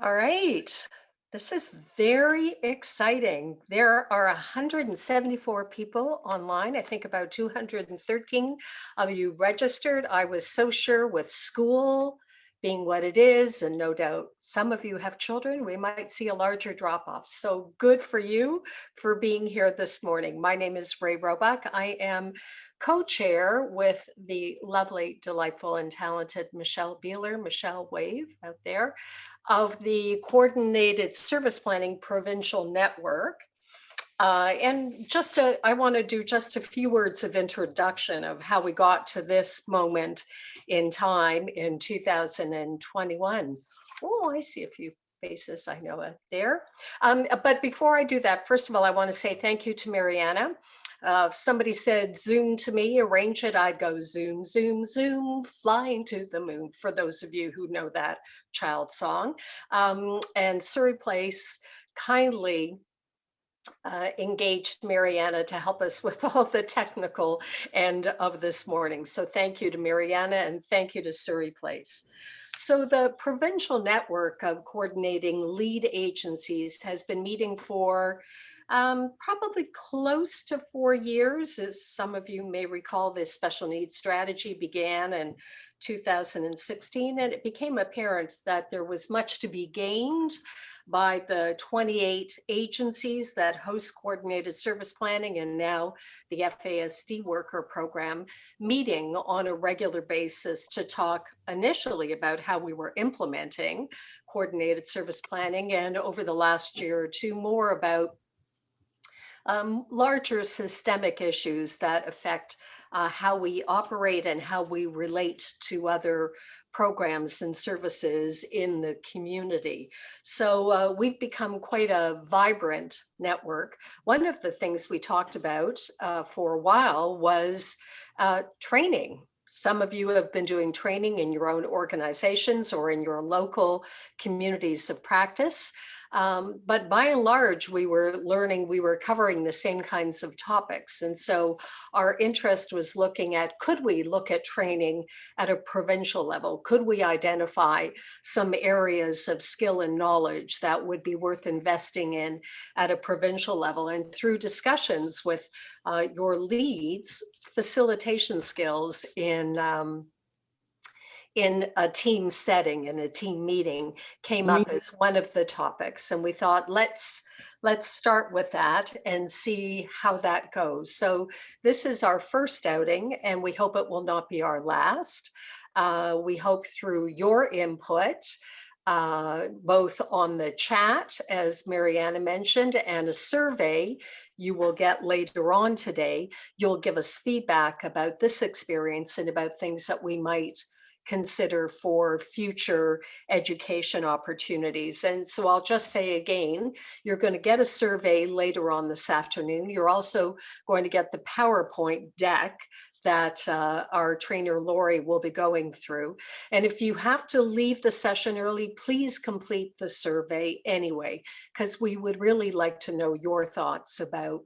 All right. This is very exciting. There are 174 people online. I think about 213 of you registered. I was so sure with school being what it is, and no doubt some of you have children, we might see a larger drop off. So good for you for being here this morning. My name is Ray Roebuck. I am co-chair with the lovely, delightful, and talented Michelle Beeler, Michelle Wave out there, of the Coordinated Service Planning Provincial Network. I want to do just a few words of introduction of how we got to this moment in time in 2021. Oh, I see a few faces I know out there. But before I do that, first of all, I want to say thank you to Mariana. If somebody said Zoom to me, arrange it, I'd go zoom, zoom, zoom, flying to the moon, for those of you who know that child song. And Surrey Place kindly engaged Mariana to help us with all the technical end of this morning. So thank you to Mariana and thank you to Surrey Place. So the provincial network of coordinating lead agencies has been meeting for probably close to 4 years. As some of you may recall, this special needs strategy began in 2016, and it became apparent that there was much to be gained by the 28 agencies that host coordinated service planning and now the FASD worker program, meeting on a regular basis to talk initially about how we were implementing coordinated service planning, and over the last year or two more about larger systemic issues that affect how we operate and how we relate to other programs and services in the community. So we've become quite a vibrant network. One of the things we talked about for a while was training. Some of you have been doing training in your own organizations or in your local communities of practice. But by and large, we were covering the same kinds of topics. And so our interest was looking at, could we look at training at a provincial level? Could we identify some areas of skill and knowledge that would be worth investing in at a provincial level? And through discussions with your leads, facilitation skills in a team setting, in a team meeting, came up as one of the topics. And we thought, let's start with that and see how that goes. So this is our first outing, and we hope it will not be our last. We hope through your input, both on the chat, as Mariana mentioned, and a survey you will get later on today, you'll give us feedback about this experience and about things that we might consider for future education opportunities. And so I'll just say again, you're going to get a survey later on this afternoon. You're also going to get the PowerPoint deck that our trainer Lori will be going through. And if you have to leave the session early, please complete the survey anyway, because we would really like to know your thoughts about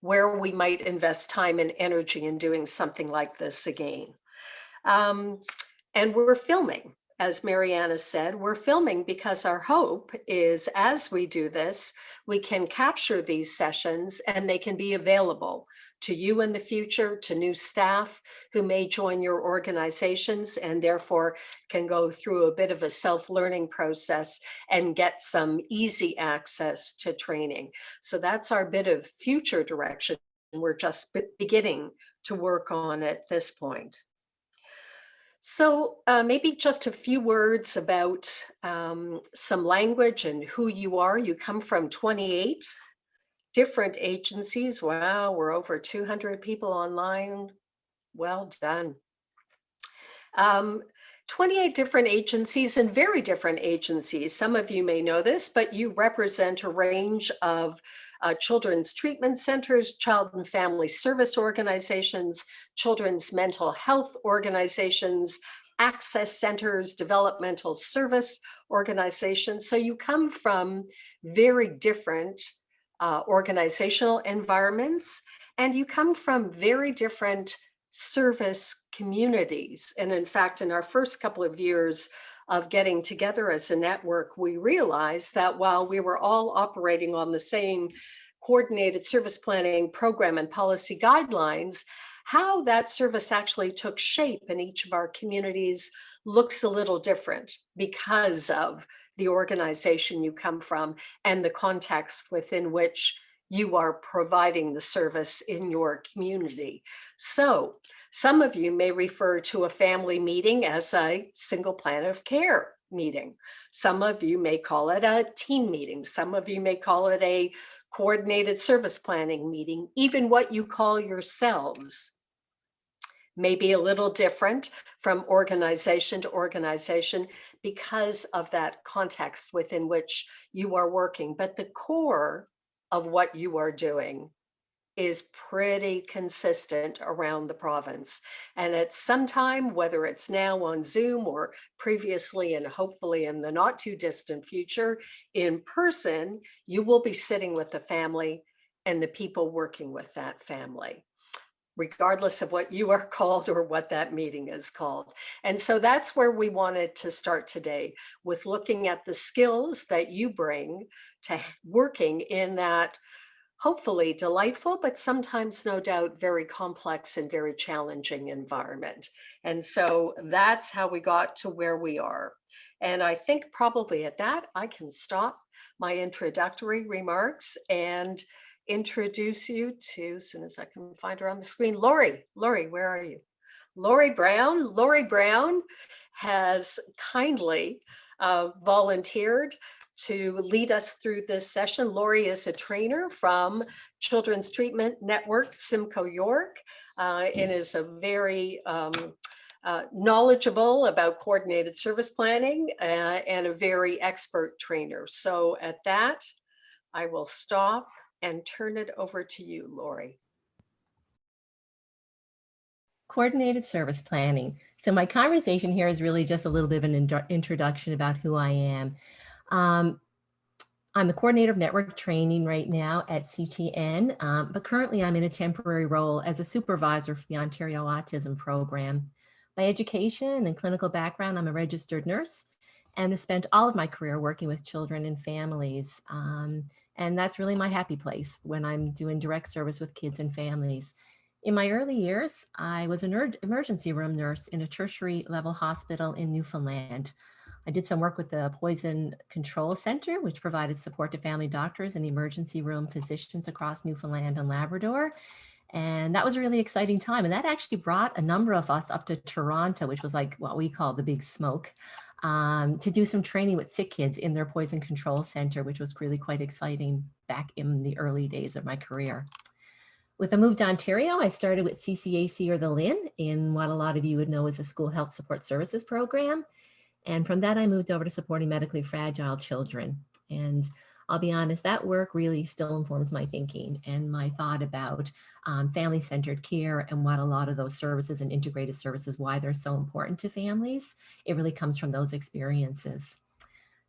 where we might invest time and energy in doing something like this again. And we're filming, as Mariana said, we're filming because our hope is, as we do this, we can capture these sessions and they can be available to you in the future, to new staff who may join your organizations and therefore can go through a bit of a self-learning process and get some easy access to training. So that's our bit of future direction. We're just beginning to work on at this point. So maybe just a few words about some language and who you are. You come from 28 different agencies. Wow, we're over 200 people online. Well done. 28 different agencies and very different agencies. Some of you may know this, but you represent a range of children's treatment centers, child and family service organizations, children's mental health organizations, access centers, developmental service organizations. So you come from very different organizational environments, and you come from very different service communities. And in fact, in our first couple of years of getting together as a network, we realized that while we were all operating on the same coordinated service planning program and policy guidelines, how that service actually took shape in each of our communities looks a little different because of the organization you come from and the context within which you are providing the service in your community. So some of you may refer to a family meeting as a single plan of care meeting. Some of you may call it a team meeting. Some of you may call it a coordinated service planning meeting. Even what you call yourselves may be a little different from organization to organization because of that context within which you are working. But the core of what you are doing is pretty consistent around the province. And at some time, whether it's now on Zoom or previously and hopefully in the not too distant future, in person, you will be sitting with the family and the people working with that family, regardless of what you are called or what that meeting is called. And so that's where we wanted to start today, with looking at the skills that you bring to working in that hopefully delightful, but sometimes no doubt very complex and very challenging environment. And so that's how we got to where we are. And I think probably at that, I can stop my introductory remarks and introduce you to, as soon as I can find her on the screen, Lori. Lori, where are you? Lori Brown. Lori Brown has kindly volunteered to lead us through this session. Lori is a trainer from Children's Treatment Network, Simcoe York, and is a very knowledgeable about coordinated service planning and a very expert trainer. So at that, I will stop and turn it over to you, Lori. Coordinated service planning. So my conversation here is really just a little bit of an introduction about who I am. I'm the coordinator of network training right now at CTN, but currently I'm in a temporary role as a supervisor for the Ontario Autism Program. By education and clinical background, I'm a registered nurse and have spent all of my career working with children and families. And that's really my happy place when I'm doing direct service with kids and families. In my early years, I was an emergency room nurse in a tertiary level hospital in Newfoundland. I did some work with the Poison Control Center, which provided support to family doctors and emergency room physicians across Newfoundland and Labrador. And that was a really exciting time. And that actually brought a number of us up to Toronto, which was like what we call the big smoke, to do some training with sick kids in their Poison Control Center, which was really quite exciting back in the early days of my career. With a move to Ontario, I started with CCAC, or the LIN, in what a lot of you would know as a school health support services program. And from that, I moved over to supporting medically fragile children. And I'll be honest, that work really still informs my thinking and my thought about family-centered care and what a lot of those services and integrated services, why they're so important to families. It really comes from those experiences.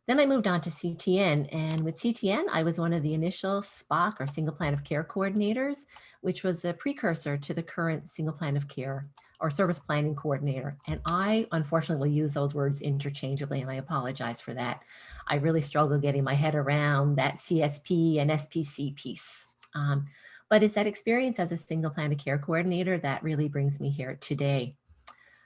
Then I moved on to CTN, and with CTN, I was one of the initial SPOC, or Single Plan of Care coordinators, which was the precursor to the current Single Plan of Care or Service Planning Coordinator. And I, unfortunately, will use those words interchangeably, and I apologize for that. I really struggle getting my head around that CSP and SPC piece. But it's that experience as a Single Plan of Care coordinator that really brings me here today.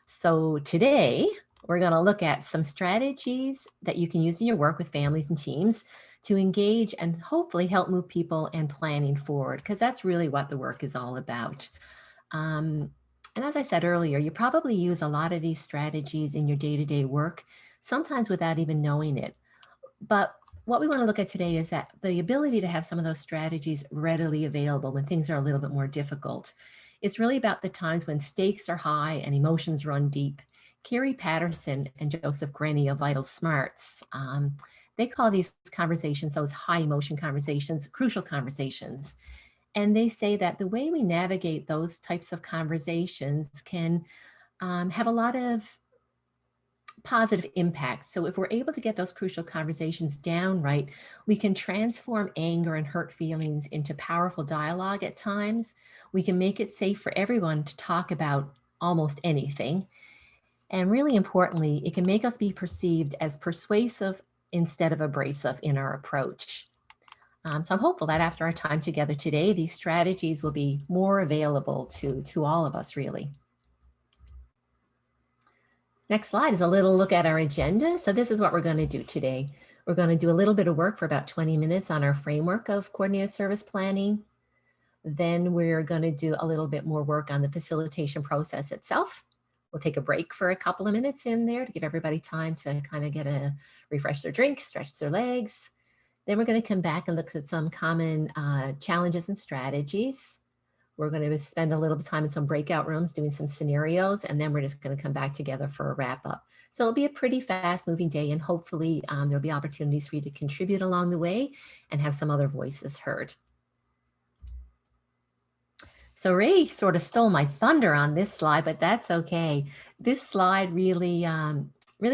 So today, we're going to look at some strategies that you can use in your work with families and teams to engage and hopefully help move people and planning forward, because that's really what the work is all about. And as I said earlier, you probably use a lot of these strategies in your day-to-day work, sometimes without even knowing it. But what we want to look at today is that the ability to have some of those strategies readily available when things are a little bit more difficult. It's really about the times when stakes are high and emotions run deep. Carrie Patterson and Joseph Grenny of Vital Smarts, they call these conversations, those high emotion conversations, crucial conversations. And they say that the way we navigate those types of conversations can have a lot of positive impact. So if we're able to get those crucial conversations down right, we can transform anger and hurt feelings into powerful dialogue at times. We can make it safe for everyone to talk about almost anything. And really importantly, it can make us be perceived as persuasive instead of abrasive in our approach. So I'm hopeful that after our time together today, these strategies will be more available to all of us, really. Next slide is a little look at our agenda. So this is what we're going to do today. We're going to do a little bit of work for about 20 minutes on our framework of coordinated service planning. Then we're going to do a little bit more work on the facilitation process itself. We'll take a break for a couple of minutes in there to give everybody time to kind of refresh their drink, stretch their legs. Then we're going to come back and look at some common challenges and strategies. We're going to spend a little bit of time in some breakout rooms doing some scenarios, and then we're just going to come back together for a wrap up. So it'll be a pretty fast moving day, and hopefully there'll be opportunities for you to contribute along the way and have some other voices heard. So Ray sort of stole my thunder on this slide, but that's okay. This slide really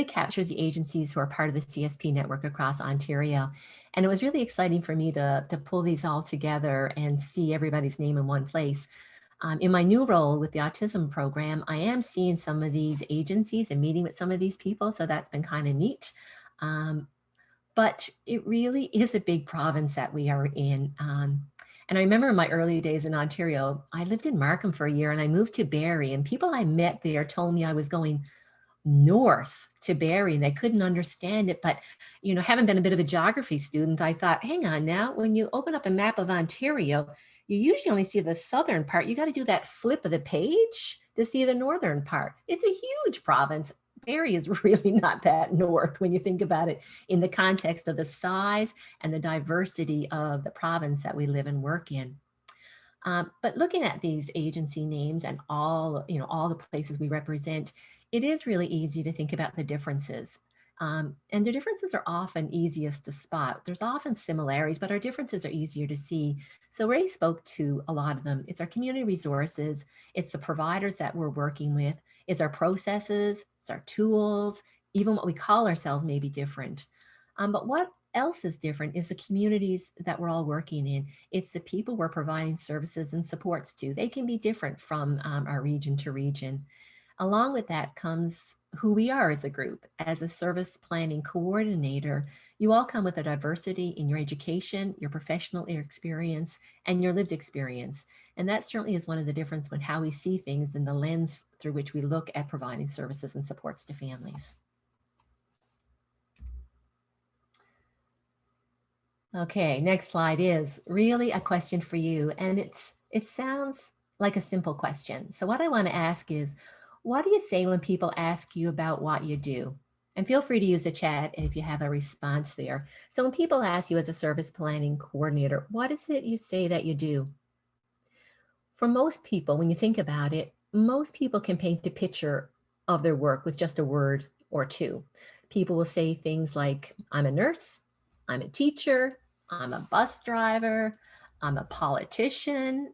captures the agencies who are part of the CSP network across Ontario. And it was really exciting for me to pull these all together and see everybody's name in one place. In my new role with the autism program, I am seeing some of these agencies and meeting with some of these people. So that's been kind of neat. But it really is a big province that we are in. And I remember in my early days in Ontario, I lived in Markham for a year and I moved to Barrie, and people I met there told me I was going north to Barrie and they couldn't understand it. But, you know, having been a bit of a geography student, I thought, hang on now, when you open up a map of Ontario, you usually only see the southern part. You got to do that flip of the page to see the northern part. It's a huge province. Barrie is really not that north when you think about it in the context of the size and the diversity of the province that we live and work in. But looking at these agency names and all the places we represent, it is really easy to think about the differences. And the differences are often easiest to spot. There's often similarities, but our differences are easier to see. So Ray spoke to a lot of them. It's our community resources. It's the providers that we're working with. It's our processes. It's our tools. Even what we call ourselves may be different. But what else is different is the communities that we're all working in. It's the people we're providing services and supports to. They can be different from our region to region. Along with that comes who we are as a group. As a service planning coordinator, you all come with a diversity in your education, your professional experience, and your lived experience. And that certainly is one of the differences with how we see things in the lens through which we look at providing services and supports to families. Okay, next slide is really a question for you. And it sounds like a simple question. So what I want to ask is, what do you say when people ask you about what you do? And feel free to use the chat if you have a response there. So when people ask you as a service planning coordinator, what is it you say that you do? For most people, when you think about it, most people can paint a picture of their work with just a word or two. People will say things like, I'm a nurse, I'm a teacher, I'm a bus driver, I'm a politician.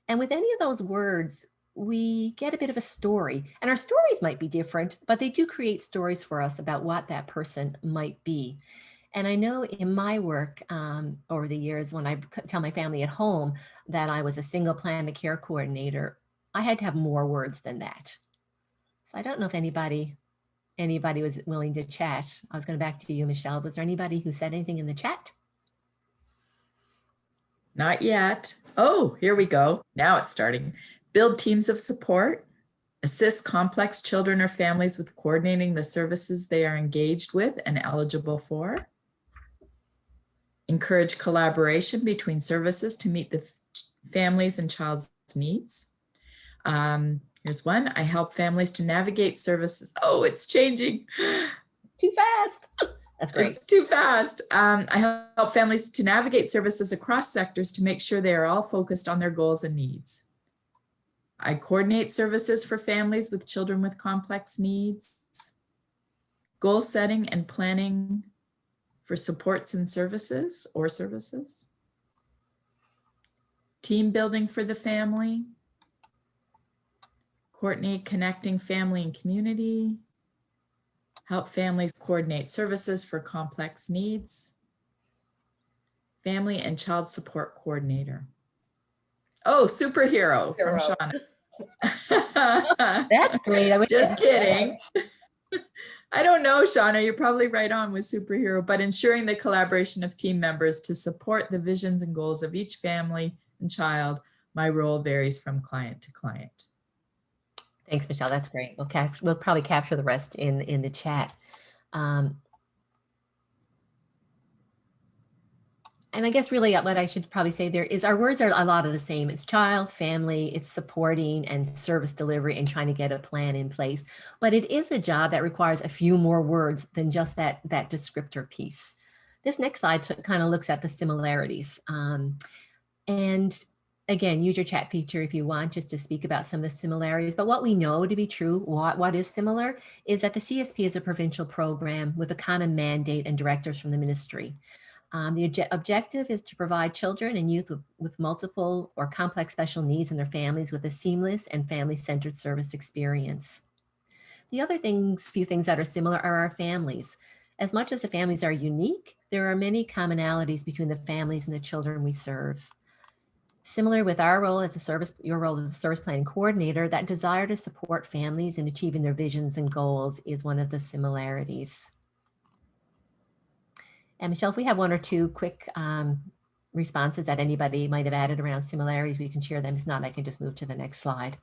And with any of those words, we get a bit of a story. And our stories might be different, but they do create stories for us about what that person might be. And I know in my work over the years, when I tell my family at home that I was a single plan of care coordinator, I had to have more words than that. So I don't know if anybody was willing to chat. I was going back to you, Michelle. Was there anybody who said anything in the chat? Not yet. Oh, here we go. Now it's starting. Build teams of support, assist complex children or families with coordinating the services they are engaged with and eligible for. Encourage collaboration between services to meet the families and child's needs. Here's one. I help families to navigate services. Oh, it's changing. Too fast. That's great. It's too fast. I help families to navigate services across sectors to make sure they are all focused on their goals and needs. I coordinate services for families with children with complex needs. Goal setting and planning for supports and services or services. Team building for the family. Coordinate connecting family and community. Help families coordinate services for complex needs. Family and child support coordinator. Oh, superhero from Shauna. That's great. I wish I Just had that. kidding. I don't know, Shauna, you're probably right on with superhero, but ensuring the collaboration of team members to support the visions and goals of each family and child. My role varies from client to client. Thanks, Michelle. That's great. We'll probably capture the rest in the chat. And I guess really what I should probably say there is our words are a lot of the same. It's child, family, it's supporting and service delivery and trying to get a plan in place. But it is a job that requires a few more words than just that descriptor piece. This next slide kind of looks at the similarities. And again, use your chat feature if you want just to speak about some of the similarities. But what we know to be true, what is similar, is that the CSP is a provincial program with a common mandate and directives from the ministry. The objective is to provide children and youth with multiple or complex special needs and their families with a seamless and family-centered service experience. The other few things that are similar are our families. As much as the families are unique, there are many commonalities between the families and the children we serve. Similar with our role as your role as a service planning coordinator, that desire to support families in achieving their visions and goals is one of the similarities. And Michelle, if we have one or two quick responses that anybody might have added around similarities, we can share them. If not, I can just move to the next slide.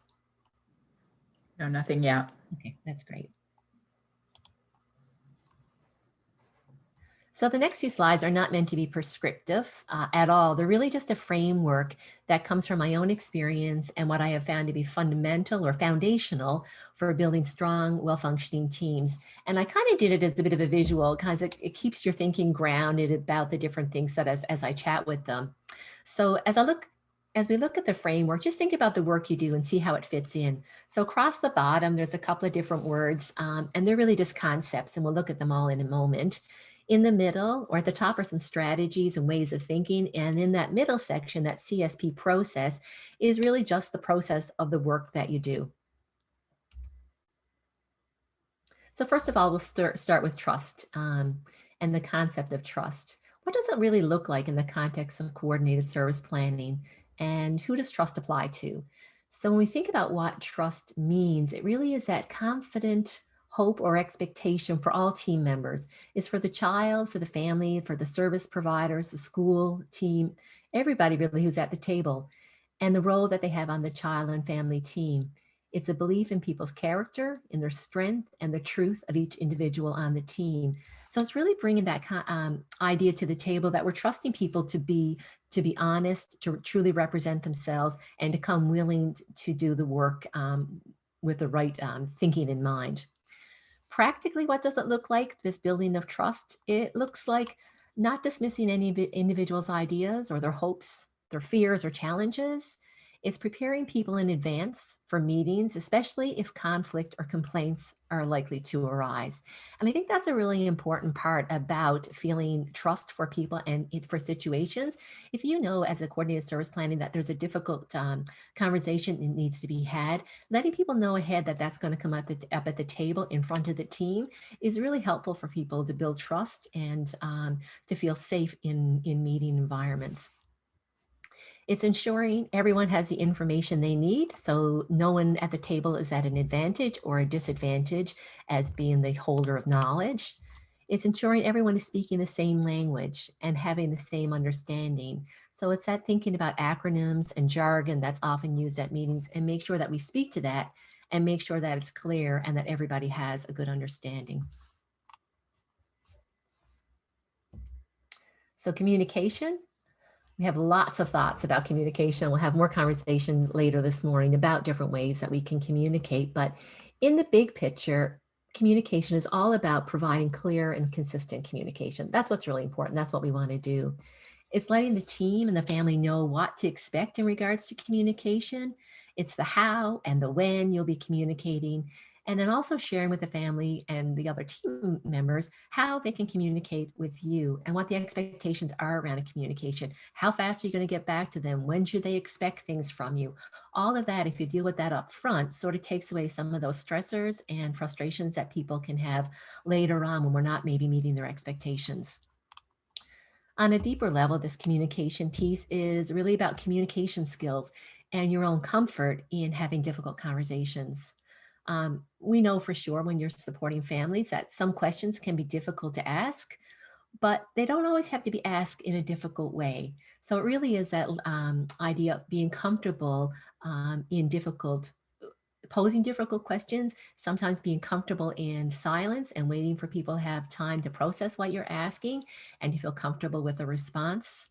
No, nothing yet. Okay, that's great. So the next few slides are not meant to be prescriptive at all. They're really just a framework that comes from my own experience and what I have found to be fundamental or foundational for building strong, well-functioning teams. And I kind of did it as a bit of a visual, because it keeps your thinking grounded about the different things that as I chat with them. So as we look at the framework, just think about the work you do and see how it fits in. So across the bottom, there's a couple of different words, and they're really just concepts, and we'll look at them all in a moment. In the middle or at the top are some strategies and ways of thinking. And in that middle section, that CSP process is really just the process of the work that you do. So first of all, we'll start with trust and the concept of trust. What does it really look like in the context of coordinated service planning? And who does trust apply to? So when we think about what trust means, it really is that confident hope or expectation for all team members. Is for the child, for the family, for the service providers, the school team, everybody really who's at the table, and the role that they have on the child and family team. It's a belief in people's character, in their strength, and the truth of each individual on the team. So it's really bringing that idea to the table that we're trusting people to be honest, to truly represent themselves, and to come willing to do the work with the right thinking in mind. Practically, what does it look like, this building of trust? It looks like not dismissing any individual's ideas or their hopes, their fears or challenges. It's preparing people in advance for meetings, especially if conflict or complaints are likely to arise. And I think that's a really important part about feeling trust for people and for situations. If you know, as a coordinated service planning, that there's a difficult conversation that needs to be had, letting people know ahead that that's going to come up at the table in front of the team is really helpful for people to build trust and to feel safe in meeting environments. It's ensuring everyone has the information they need, so no one at the table is at an advantage or a disadvantage as being the holder of knowledge. It's ensuring everyone is speaking the same language and having the same understanding. So it's that thinking about acronyms and jargon that's often used at meetings, and make sure that we speak to that and make sure that it's clear and that everybody has a good understanding. So communication. We have lots of thoughts about communication. We'll have more conversation later this morning about different ways that we can communicate. But in the big picture, communication is all about providing clear and consistent communication. That's what's really important. That's what we want to do. It's letting the team and the family know what to expect in regards to communication. It's the how and the when you'll be communicating. And then also sharing with the family and the other team members how they can communicate with you and what the expectations are around a communication. How fast are you going to get back to them? When should they expect things from you? All of that, if you deal with that up front, sort of takes away some of those stressors and frustrations that people can have later on when we're not maybe meeting their expectations. On a deeper level, this communication piece is really about communication skills. and your own comfort in having difficult conversations. We know for sure when you're supporting families that some questions can be difficult to ask, but they don't always have to be asked in a difficult way. So it really is that idea of being comfortable in posing difficult questions, sometimes being comfortable in silence and waiting for people to have time to process what you're asking and to feel comfortable with the response.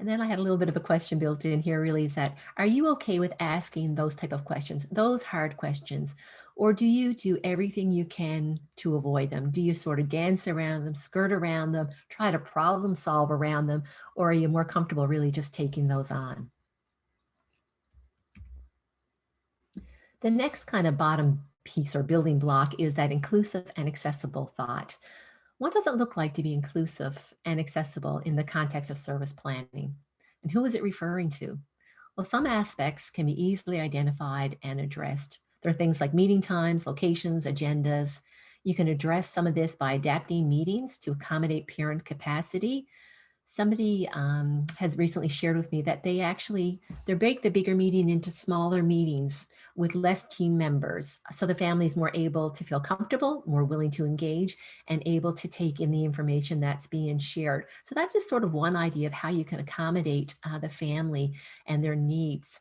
And then I had a little bit of a question built in here really is that, are you okay with asking those type of questions, those hard questions? Or do you do everything you can to avoid them? Do you sort of dance around them, skirt around them, try to problem solve around them? Or are you more comfortable really just taking those on? The next kind of bottom piece or building block is that inclusive and accessible thought. What does it look like to be inclusive and accessible in the context of service planning? And who is it referring to? Well, some aspects can be easily identified and addressed. There are things like meeting times, locations, agendas. You can address some of this by adapting meetings to accommodate parent capacity. Somebody has recently shared with me that they break the bigger meeting into smaller meetings with less team members. So the family is more able to feel comfortable, more willing to engage, and able to take in the information that's being shared. So that's just sort of one idea of how you can accommodate the family and their needs.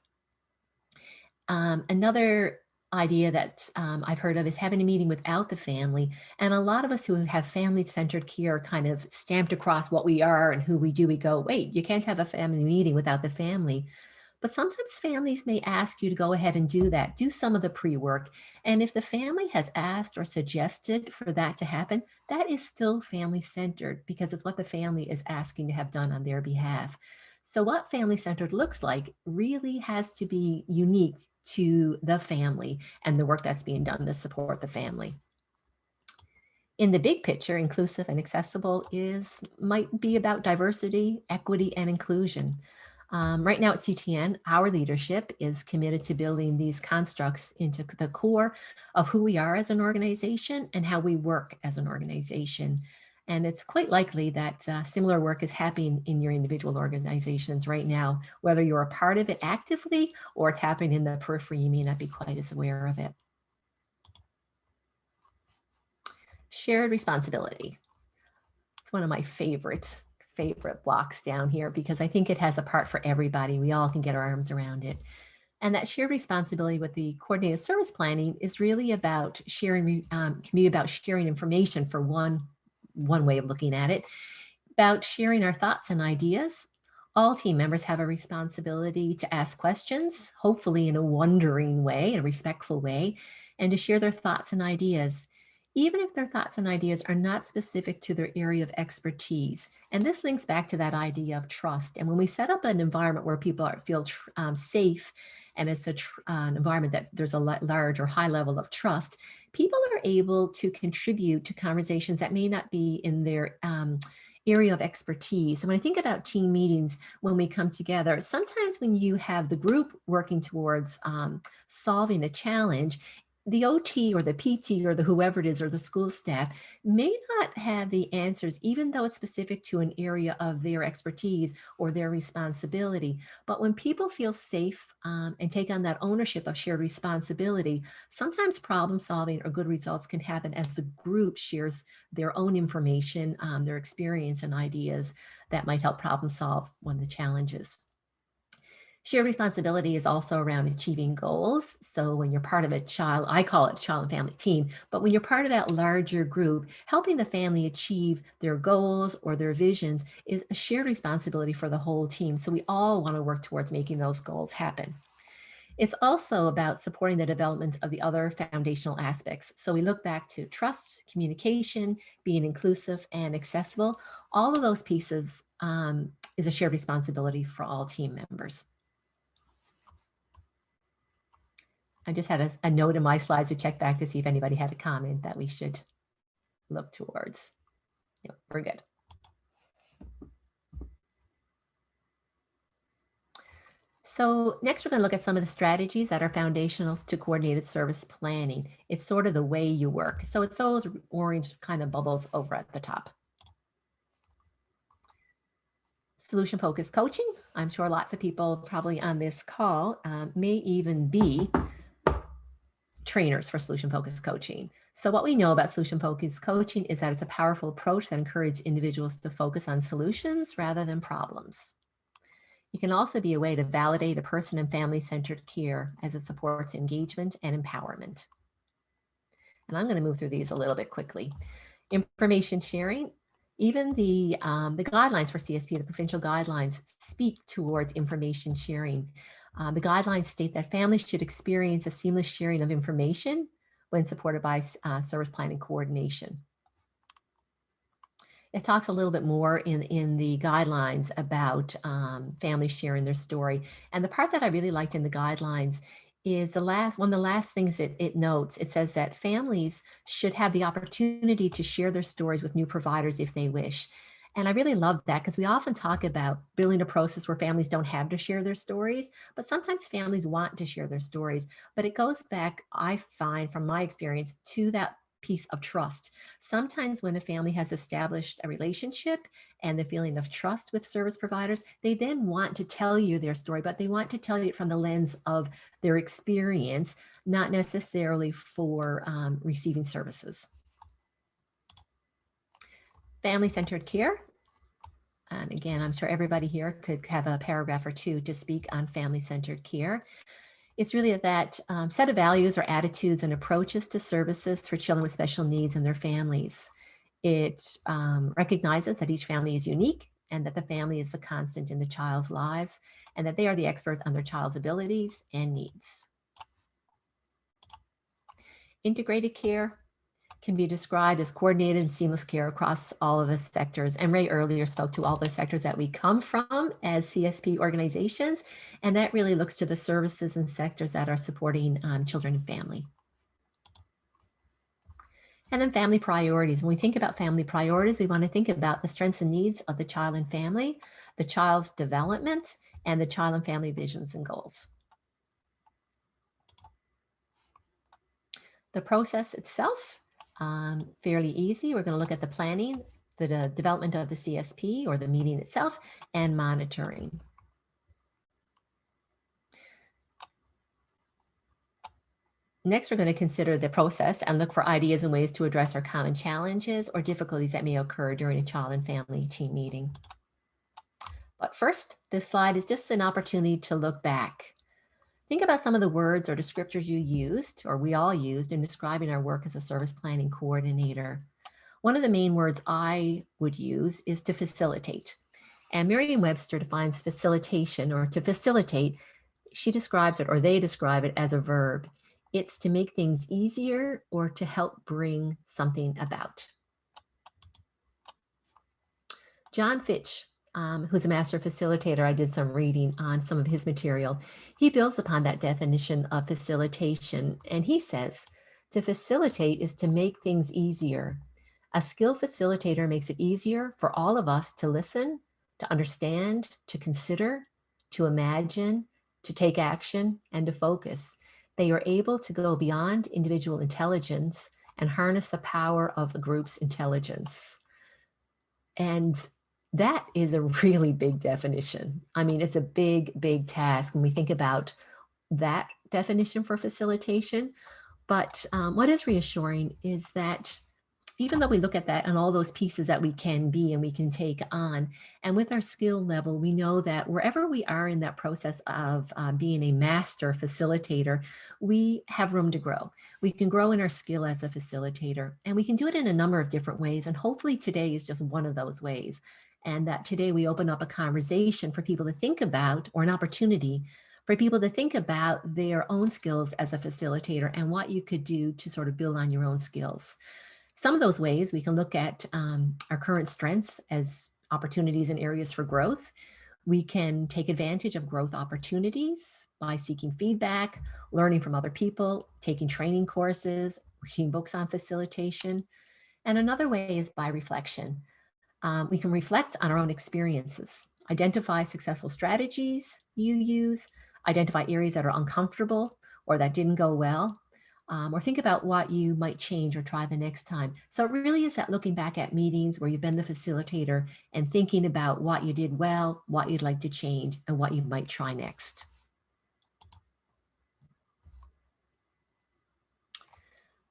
Another idea that I've heard of is having a meeting without the family. And a lot of us who have family-centered care kind of stamped across what we are and who we do. We go, wait, you can't have a family meeting without the family. But sometimes families may ask you to go ahead and do that, do some of the pre-work. And if the family has asked or suggested for that to happen, that is still family-centered because it's what the family is asking to have done on their behalf. So what family-centered looks like really has to be unique to the family and the work that's being done to support the family. In the big picture, inclusive and accessible might be about diversity, equity, and inclusion. Right now at CTN, our leadership is committed to building these constructs into the core of who we are as an organization and how we work as an organization. And it's quite likely that similar work is happening in your individual organizations right now, whether you're a part of it actively or it's happening in the periphery, you may not be quite as aware of it. Shared responsibility. It's one of my favorite blocks down here because I think it has a part for everybody. We all can get our arms around it. And that shared responsibility with the coordinated service planning is really about sharing, can be about sharing information for one way of looking at it, about sharing our thoughts and ideas. All team members have a responsibility to ask questions, hopefully in a wondering way, in a respectful way, and to share their thoughts and ideas, even if their thoughts and ideas are not specific to their area of expertise. And this links back to that idea of trust. And when we set up an environment where people feel safe, and it's an environment that there's a large or high level of trust, people are able to contribute to conversations that may not be in their area of expertise. So when I think about team meetings, when we come together, sometimes when you have the group working towards solving a challenge, the OT or the PT or the whoever it is or the school staff may not have the answers, even though it's specific to an area of their expertise or their responsibility. But when people feel safe and take on that ownership of shared responsibility, sometimes problem solving or good results can happen as the group shares their own information, their experience and ideas that might help problem solve one of the challenges. Shared responsibility is also around achieving goals. So when you're part of a child, I call it child and family team, but when you're part of that larger group, helping the family achieve their goals or their visions is a shared responsibility for the whole team. So we all want to work towards making those goals happen. It's also about supporting the development of the other foundational aspects. So we look back to trust, communication, being inclusive and accessible. All of those pieces is a shared responsibility for all team members. I just had a note in my slides to check back to see if anybody had a comment that we should look towards. Yep, we're good. So next we're going to look at some of the strategies that are foundational to coordinated service planning. It's sort of the way you work. So it's those orange kind of bubbles over at the top. Solution-focused coaching. I'm sure lots of people probably on this call may even be trainers for solution-focused coaching. So what we know about solution-focused coaching is that it's a powerful approach that encourages individuals to focus on solutions rather than problems. It can also be a way to validate a person and family-centered care as it supports engagement and empowerment. And I'm going to move through these a little bit quickly. Information sharing. Even the guidelines for CSP, the provincial guidelines, speak towards information sharing. The guidelines state that families should experience a seamless sharing of information when supported by service planning coordination. It talks a little bit more in the guidelines about families sharing their story. And the part that I really liked in the guidelines is one of the last things it notes. It says that families should have the opportunity to share their stories with new providers if they wish. And I really love that because we often talk about building a process where families don't have to share their stories, but sometimes families want to share their stories. But it goes back, I find from my experience, to that piece of trust. Sometimes when a family has established a relationship and the feeling of trust with service providers, they then want to tell you their story, but they want to tell you it from the lens of their experience, not necessarily for receiving services. Family-centered care. And again, I'm sure everybody here could have a paragraph or two to speak on family-centered care. It's really that set of values or attitudes and approaches to services for children with special needs and their families. It recognizes that each family is unique and that the family is the constant in the child's lives and that they are the experts on their child's abilities and needs. Integrated care can be described as coordinated and seamless care across all of the sectors. And Ray earlier spoke to all the sectors that we come from as CSP organizations, and that really looks to the services and sectors that are supporting children and family. And then family priorities. When we think about family priorities, we want to think about the strengths and needs of the child and family, the child's development, and the child and family visions and goals. The process itself, fairly easy. We're going to look at the planning, the development of the CSP or the meeting itself, and monitoring. Next, we're going to consider the process and look for ideas and ways to address our common challenges or difficulties that may occur during a child and family team meeting. But first, this slide is just an opportunity to look back. Think about some of the words or descriptors you used, or we all used, in describing our work as a service planning coordinator. One of the main words I would use is to facilitate. And Merriam-Webster defines facilitation, or to facilitate. She describes it, or they describe it, as a verb. It's to make things easier or to help bring something about. John Fitch, who's a master facilitator, I did some reading on some of his material. He builds upon that definition of facilitation, and he says, to facilitate is to make things easier. A skilled facilitator makes it easier for all of us to listen, to understand, to consider, to imagine, to take action, and to focus. They are able to go beyond individual intelligence and harness the power of a group's intelligence. And that is a really big definition. I mean, it's a big, big task when we think about that definition for facilitation. But what is reassuring is that even though we look at that and all those pieces that we can be and we can take on, and with our skill level, we know that wherever we are in that process of being a master facilitator, we have room to grow. We can grow in our skill as a facilitator, and we can do it in a number of different ways. And hopefully today is just one of those ways. And that today we open up a conversation for people to think about, or an opportunity for people to think about their own skills as a facilitator and what you could do to sort of build on your own skills. Some of those ways we can look at our current strengths as opportunities and areas for growth. We can take advantage of growth opportunities by seeking feedback, learning from other people, taking training courses, reading books on facilitation. And another way is by reflection. We can reflect on our own experiences, identify successful strategies you use, identify areas that are uncomfortable or that didn't go well. or think about what you might change or try the next time. So it really is that looking back at meetings where you've been the facilitator and thinking about what you did well, what you'd like to change, and what you might try next.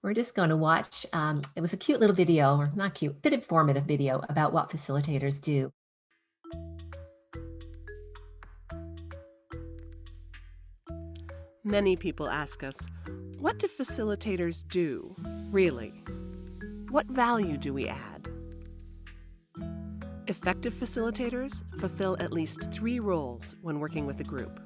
We're just going to watch, it was a cute little video, or not cute, bit informative video about what facilitators do. Many people ask us, what do facilitators do, really? What value do we add? Effective facilitators fulfill at least 3 roles when working with a group.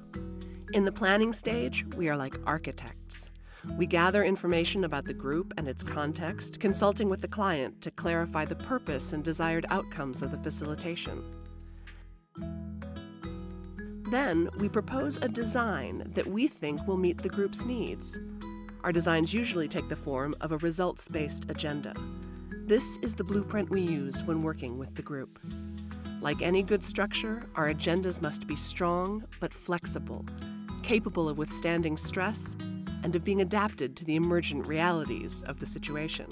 In the planning stage, we are like architects. We gather information about the group and its context, consulting with the client to clarify the purpose and desired outcomes of the facilitation. Then, we propose a design that we think will meet the group's needs. Our designs usually take the form of a results-based agenda. This is the blueprint we use when working with the group. Like any good structure, our agendas must be strong but flexible, capable of withstanding stress, and of being adapted to the emergent realities of the situation.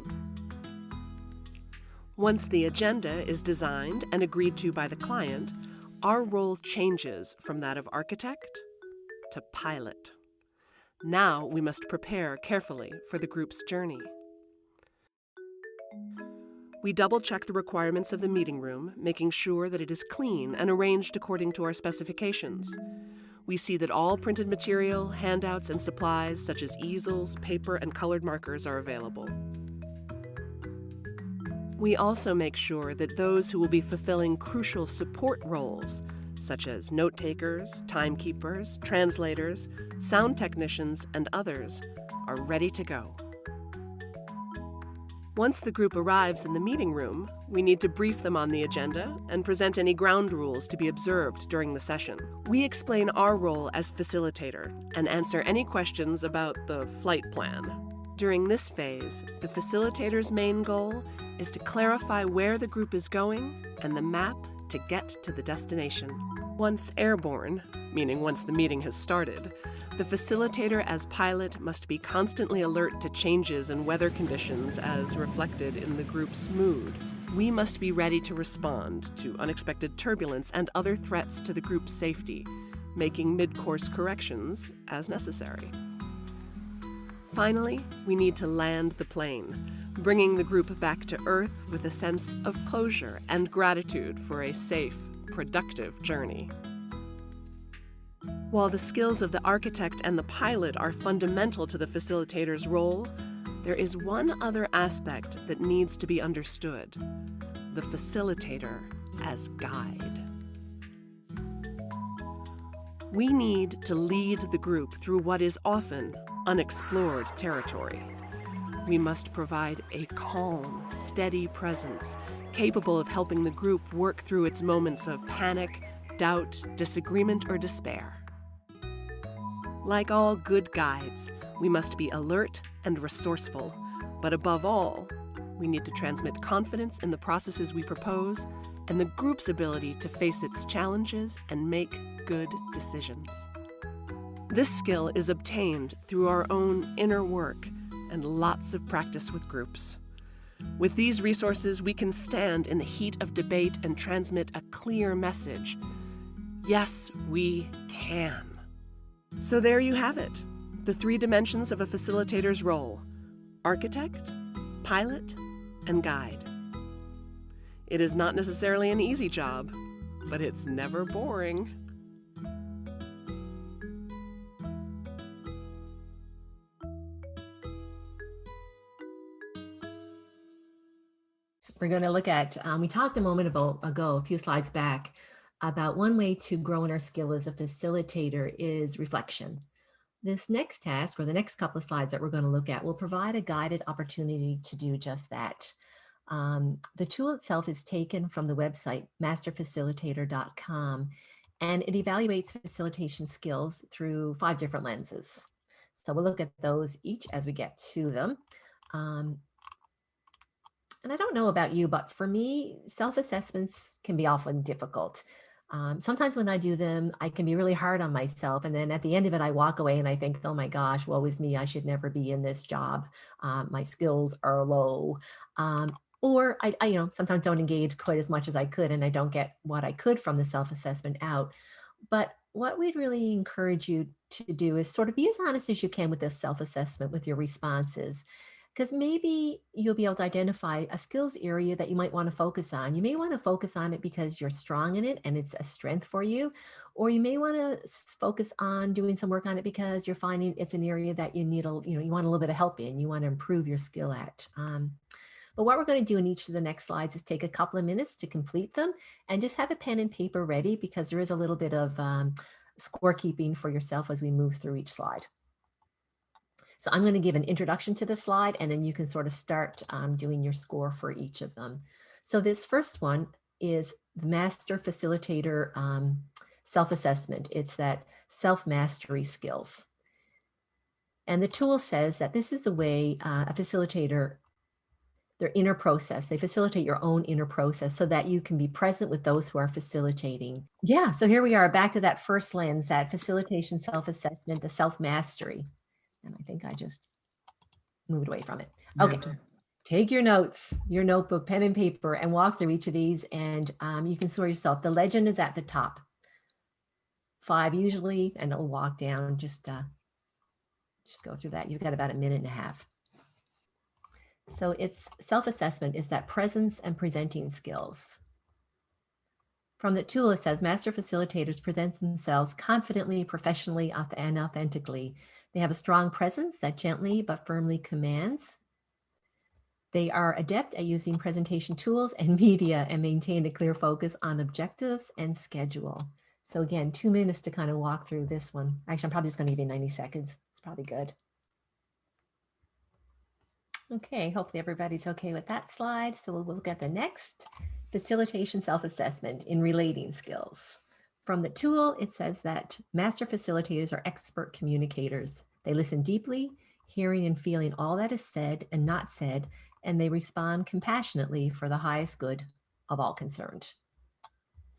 Once the agenda is designed and agreed to by the client, our role changes from that of architect to pilot. Now we must prepare carefully for the group's journey. We double-check the requirements of the meeting room, making sure that it is clean and arranged according to our specifications. We see that all printed material, handouts, and supplies such as easels, paper, and colored markers are available. We also make sure that those who will be fulfilling crucial support roles, such as note-takers, timekeepers, translators, sound technicians, and others, are ready to go. Once the group arrives in the meeting room, we need to brief them on the agenda and present any ground rules to be observed during the session. We explain our role as facilitator and answer any questions about the flight plan. During this phase, the facilitator's main goal is to clarify where the group is going and the map to get to the destination. Once airborne, meaning once the meeting has started, the facilitator as pilot must be constantly alert to changes in weather conditions as reflected in the group's mood. We must be ready to respond to unexpected turbulence and other threats to the group's safety, making mid-course corrections as necessary. Finally, we need to land the plane, bringing the group back to Earth with a sense of closure and gratitude for a safe, productive journey. While the skills of the architect and the pilot are fundamental to the facilitator's role, there is one other aspect that needs to be understood: the facilitator as guide. We need to lead the group through what is often unexplored territory. We must provide a calm, steady presence, capable of helping the group work through its moments of panic, doubt, disagreement, or despair. Like all good guides, we must be alert and resourceful, but above all, we need to transmit confidence in the processes we propose and the group's ability to face its challenges and make good decisions. This skill is obtained through our own inner work and lots of practice with groups. With these resources, we can stand in the heat of debate and transmit a clear message. Yes, we can. So there you have it, the 3 dimensions of a facilitator's role: architect, pilot, and guide. It is not necessarily an easy job, but it's never boring. We're going to look at, we talked a moment ago, a few slides back, about one way to grow in our skill as a facilitator is reflection. This next task, or the next couple of slides that we're going to look at, will provide a guided opportunity to do just that. The tool itself is taken from the website masterfacilitator.com, and it evaluates facilitation skills through 5 different lenses. So we'll look at those each as we get to them. And I don't know about you, but for me, self-assessments can be often difficult. Sometimes when I do them, I can be really hard on myself. And then at the end of it, I walk away and I think, oh my gosh, woe is me. I should never be in this job. My skills are low. Or I sometimes don't engage quite as much as I could, and I don't get what I could from the self-assessment out. But what we'd really encourage you to do is sort of be as honest as you can with this self-assessment with your responses, because maybe you'll be able to identify a skills area that you might want to focus on. You may want to focus on it because you're strong in it and it's a strength for you, or you may want to focus on doing some work on it because you're finding it's an area that you need you want a little bit of help in, you want to improve your skill at. But what we're going to do in each of the next slides is take a couple of minutes to complete them and just have a pen and paper ready, because there is a little bit of scorekeeping for yourself as we move through each slide. So I'm going to give an introduction to the slide, and then you can sort of start doing your score for each of them. So this first one is the Master Facilitator self-assessment. It's that self-mastery skills. And the tool says that this is the way a facilitator, their inner process. They facilitate your own inner process so that you can be present with those who are facilitating. Yeah, so here we are back to that first lens, that facilitation self-assessment, the self-mastery. And I think I just moved away from it. Okay, take your notes, your notebook, pen and paper, and walk through each of these, and you can sort yourself. The legend is at the top. 5 usually, and it'll walk down. Just go through that. You've got about a minute and a half. So it's self-assessment is that presence and presenting skills. From the tool, it says master facilitators present themselves confidently, professionally, and authentically. They have a strong presence that gently but firmly commands. They are adept at using presentation tools and media and maintain a clear focus on objectives and schedule. So again, 2 minutes to kind of walk through this one. Actually, I'm probably just going to give you 90 seconds. It's probably good. Okay, hopefully everybody's okay with that slide. So we'll look at the next, facilitation self-assessment in relating skills. From the tool, it says that master facilitators are expert communicators. They listen deeply, hearing and feeling all that is said and not said, and they respond compassionately for the highest good of all concerned.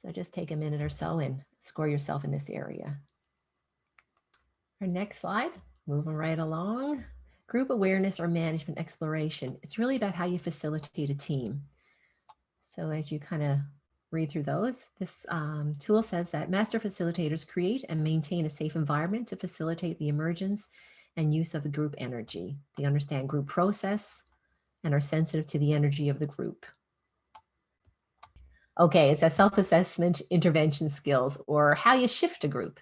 So just take a minute or so and score yourself in this area. Our next slide, moving right along. Group awareness or management exploration. It's really about how you facilitate a team. So as you kind of read through those, this tool says that master facilitators create and maintain a safe environment to facilitate the emergence and use of the group energy. They understand group process and are sensitive to the energy of the group. Okay, it's a self-assessment intervention skills, or how you shift a group.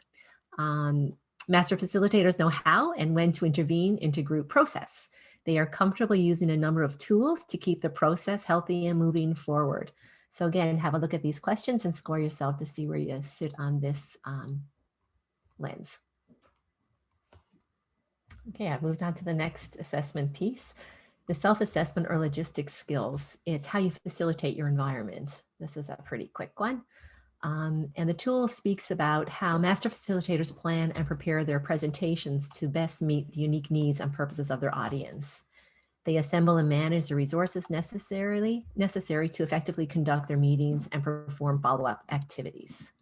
Master facilitators know how and when to intervene into group process. They are comfortable using a number of tools to keep the process healthy and moving forward. So again, have a look at these questions and score yourself to see where you sit on this lens. Okay, I've moved on to the next assessment piece. The self-assessment or logistics skills. It's how you facilitate your environment. This is a pretty quick one. And the tool speaks about how master facilitators plan and prepare their presentations to best meet the unique needs and purposes of their audience. They assemble and manage the resources necessary to effectively conduct their meetings and perform follow-up activities.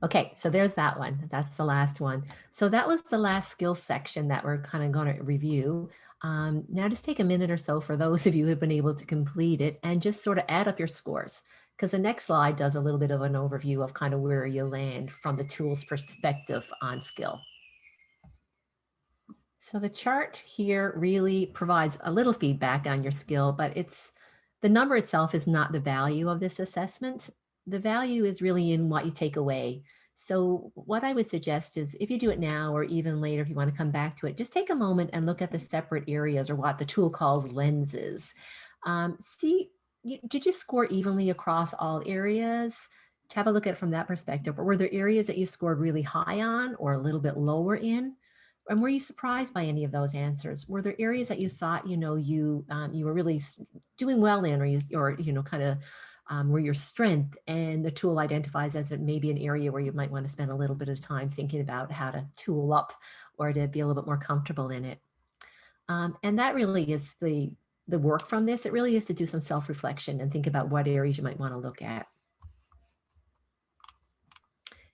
Okay, so there's that one. That's the last one. So that was the last skills section that we're kind of going to review. Now just take a minute or so for those of you who have been able to complete it and just sort of add up your scores, because the next slide does a little bit of an overview of kind of where you land from the tool's perspective on skill. So the chart here really provides a little feedback on your skill, but the number itself is not the value of this assessment. The value is really in what you take away. So what I would suggest is if you do it now or even later, if you want to come back to it, just take a moment and look at the separate areas, or what the tool calls lenses. See, did you score evenly across all areas? To have a look at it from that perspective, or were there areas that you scored really high on or a little bit lower in? And were you surprised by any of those answers? Were there areas that you thought, you were really doing well in, or kind of were your strength, and the tool identifies as it may be an area where you might want to spend a little bit of time thinking about how to tool up or to be a little bit more comfortable in it. And that really is the work from this. It really is to do some self-reflection and think about what areas you might want to look at.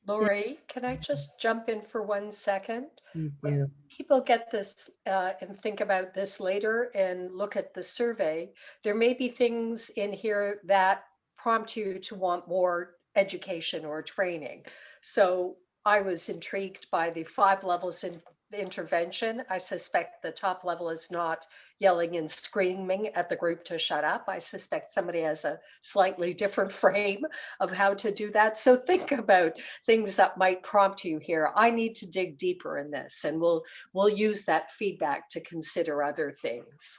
Lori, can I just jump in for 1 second? Please When do. people get this and think about this later and look at the survey, there may be things in here that prompt you to want more education or training. So I was intrigued by the 5 levels in intervention. I suspect the top level is not yelling and screaming at the group to shut up. I suspect somebody has a slightly different frame of how to do that. So think about things that might prompt you here. I need to dig deeper in this, and we'll use that feedback to consider other things.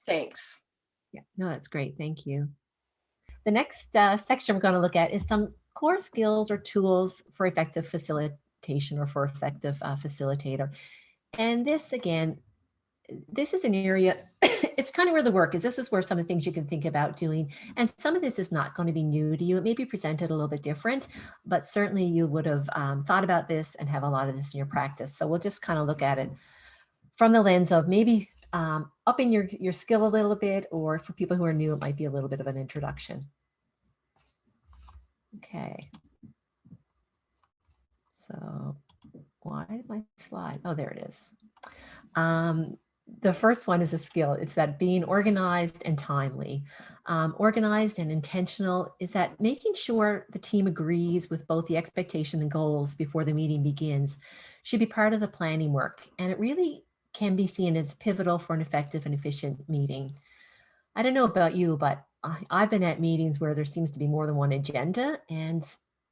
Thanks. Yeah, no, that's great. Thank you. The next section we're going to look at is some core skills or tools for effective facilitation or for effective facilitator. And this, again, this is an area, it's kind of where the work is. This is where some of the things you can think about doing. And some of this is not going to be new to you. It may be presented a little bit different, but certainly you would have thought about this and have a lot of this in your practice. So we'll just kind of look at it from the lens of maybe upping your skill a little bit, or for people who are new, it might be a little bit of an introduction. Okay. So why did my slide? Oh, there it is. The first one is a skill. It's that being organized and timely. Organized and intentional is that making sure the team agrees with both the expectation and goals before the meeting begins should be part of the planning work. And it really can be seen as pivotal for an effective and efficient meeting. I don't know about you, but I've been at meetings where there seems to be more than one agenda. And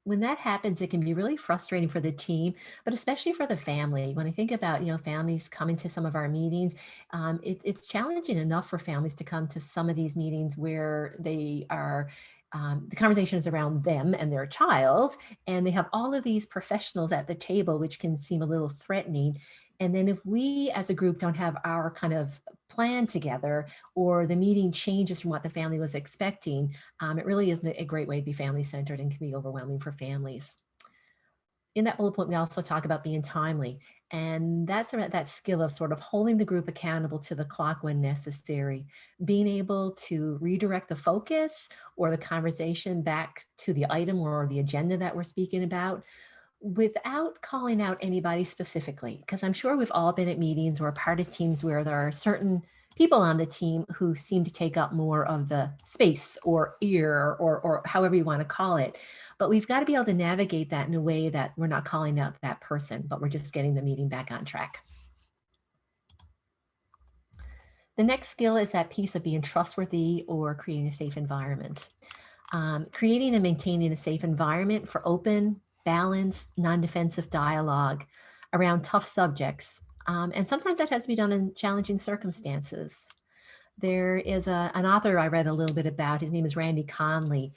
when that happens, it can be really frustrating for the team, but especially for the family. When I think about, families coming to some of our meetings, it's challenging enough for families to come to some of these meetings where they are, the conversation is around them and their child, and they have all of these professionals at the table, which can seem a little threatening. And then if we as a group don't have our kind of plan together, or the meeting changes from what the family was expecting, it really isn't a great way to be family-centered and can be overwhelming for families. In that bullet point, we also talk about being timely. And that's about that skill of sort of holding the group accountable to the clock when necessary, being able to redirect the focus or the conversation back to the item or the agenda that we're speaking about, without calling out anybody specifically, because I'm sure we've all been at meetings or part of teams where there are certain people on the team who seem to take up more of the space or ear or however you want to call it. But we've got to be able to navigate that in a way that we're not calling out that person, but we're just getting the meeting back on track. The next skill is that piece of being trustworthy or creating a safe environment. Creating and maintaining a safe environment for open, balanced, non-defensive dialogue around tough subjects. And sometimes that has to be done in challenging circumstances. There is an author I read a little bit about. His name is Randy Conley.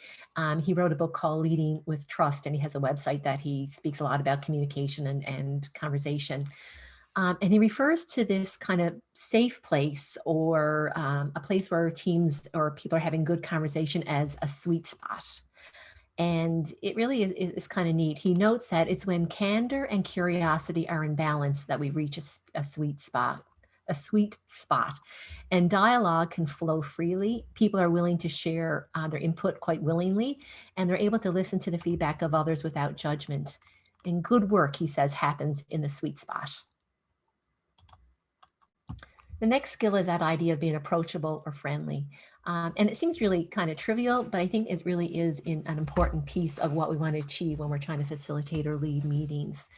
He wrote a book called Leading with Trust, and he has a website that he speaks a lot about communication and conversation. And he refers to this kind of safe place or a place where teams or people are having good conversation as a sweet spot. And it really is kind of neat. He notes that it's when candor and curiosity are in balance that we reach a sweet spot. And dialogue can flow freely. People are willing to share their input quite willingly, and they're able to listen to the feedback of others without judgment. And good work, he says, happens in the sweet spot. The next skill is that idea of being approachable or friendly. And it seems really kind of trivial, but I think it really is an important piece of what we want to achieve when we're trying to facilitate or lead meetings.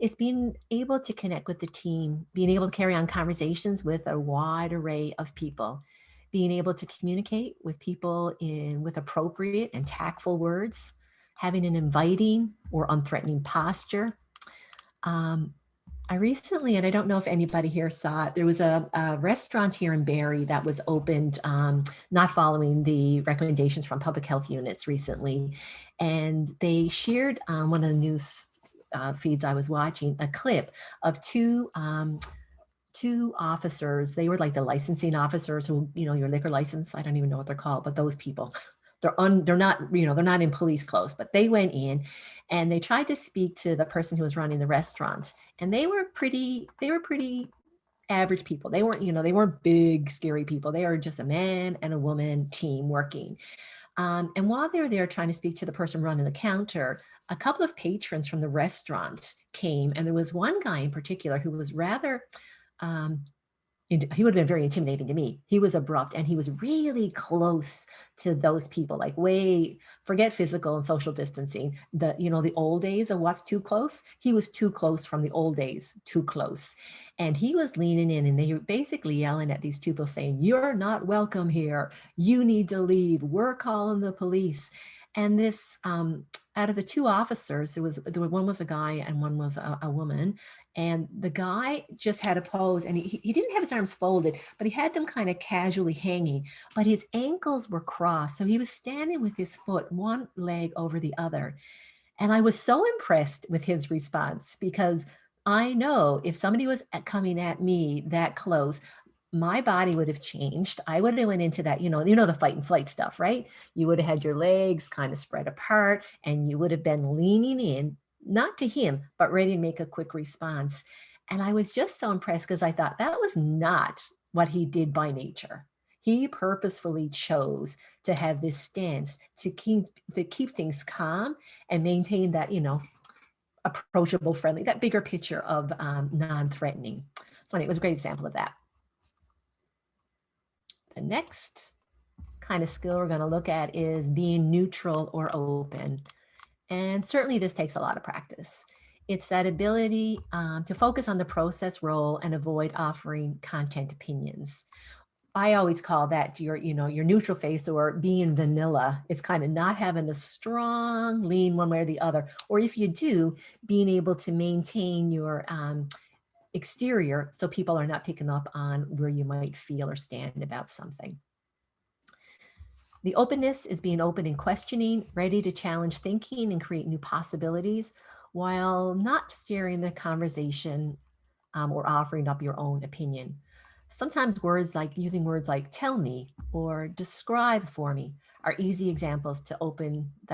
It's being able to connect with the team, being able to carry on conversations with a wide array of people, being able to communicate with people with appropriate and tactful words, having an inviting or unthreatening posture. I recently, and I don't know if anybody here saw it, there was a restaurant here in Barrie that was opened, not following the recommendations from public health units recently. And they shared on one of the news feeds I was watching a clip of two officers. They were like the licensing officers who, your liquor license, I don't even know what they're called, but those people. They're not in police clothes, but they went in and they tried to speak to the person who was running the restaurant. And they were pretty average people. They weren't big, scary people. They were just a man and a woman team working. And while they were there trying to speak to the person running the counter, a couple of patrons from the restaurant came, and there was one guy in particular who was rather, he would have been very intimidating to me. He was abrupt and he was really close to those people, like forget physical and social distancing. The old days of what's too close. He was too close from the old days, too close. And he was leaning in and they were basically yelling at these people saying, "You're not welcome here. You need to leave. We're calling the police." And this, out of the two officers, one was a guy and one was a woman. And the guy just had a pose, and he didn't have his arms folded, but he had them kind of casually hanging, but his ankles were crossed. So he was standing with his foot, one leg over the other. And I was so impressed with his response, because I know if somebody was coming at me that close, my body would have changed. I would have went into that, the fight and flight stuff, right? You would have had your legs kind of spread apart and you would have been leaning in, not to him, but ready to make a quick response. And I was just so impressed because I thought that was not what he did by nature. He purposefully chose to have this stance to keep things calm and maintain that, approachable, friendly, that bigger picture of non-threatening. So it was a great example of that. The next kind of skill we're going to look at is being neutral or open. And certainly this takes a lot of practice. It's that ability to focus on the process role and avoid offering content opinions. I always call that your neutral face, or being vanilla. It's kind of not having a strong lean one way or the other. Or if you do, being able to maintain your exterior so people are not picking up on where you might feel or stand about something. The openness is being open in questioning, ready to challenge thinking and create new possibilities, while not steering the conversation or offering up your own opinion. Sometimes using words like "tell me" or "describe for me" are easy examples that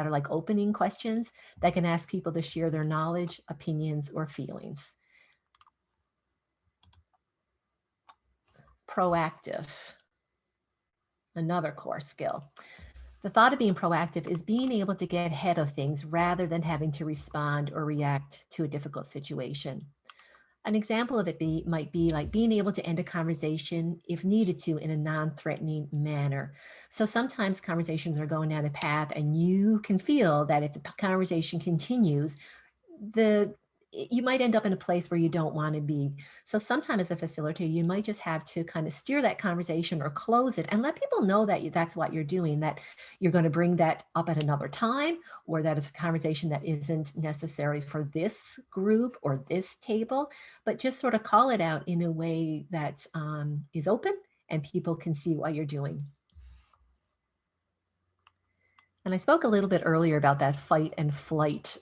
are like opening questions that can ask people to share their knowledge, opinions, or feelings. Proactive, another core skill. The thought of being proactive is being able to get ahead of things rather than having to respond or react to a difficult situation. An example of it might be like being able to end a conversation if needed to in a non-threatening manner. So sometimes conversations are going down a path and you can feel that if the conversation continues, you might end up in a place where you don't want to be. So sometimes as a facilitator, you might just have to kind of steer that conversation or close it and let people know that that's what you're doing, that you're going to bring that up at another time, or that it's a conversation that isn't necessary for this group or this table, but just sort of call it out in a way that is open and people can see what you're doing. And I spoke a little bit earlier about that fight and flight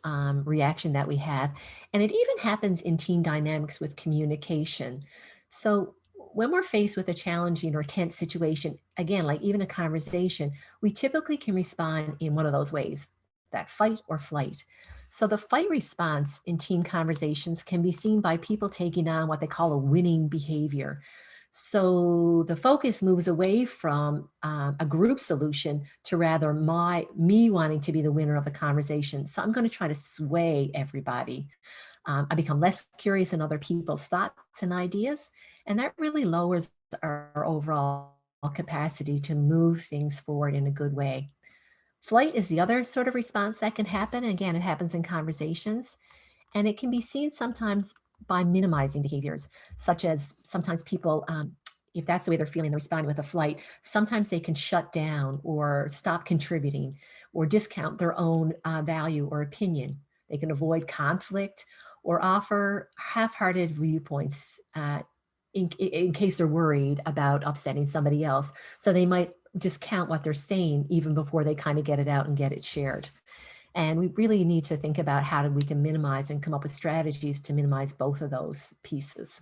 reaction that we have. And it even happens in team dynamics with communication. So when we're faced with a challenging or tense situation, again, like even a conversation, we typically can respond in one of those ways, that fight or flight. So the fight response in team conversations can be seen by people taking on what they call a winning behavior. So the focus moves away from a group solution to rather me wanting to be the winner of the conversation. So I'm going to try to sway everybody. I become less curious in other people's thoughts and ideas, and that really lowers our overall capacity to move things forward in a good way. Flight is the other sort of response that can happen. Again, it happens in conversations, and it can be seen sometimes by minimizing behaviors, such as sometimes people, if that's the way they're feeling, they're responding with a flight, sometimes they can shut down or stop contributing or discount their own value or opinion. They can avoid conflict or offer half-hearted viewpoints in case they're worried about upsetting somebody else. So they might discount what they're saying even before they kind of get it out and get it shared. And we really need to think about how we can minimize and come up with strategies to minimize both of those pieces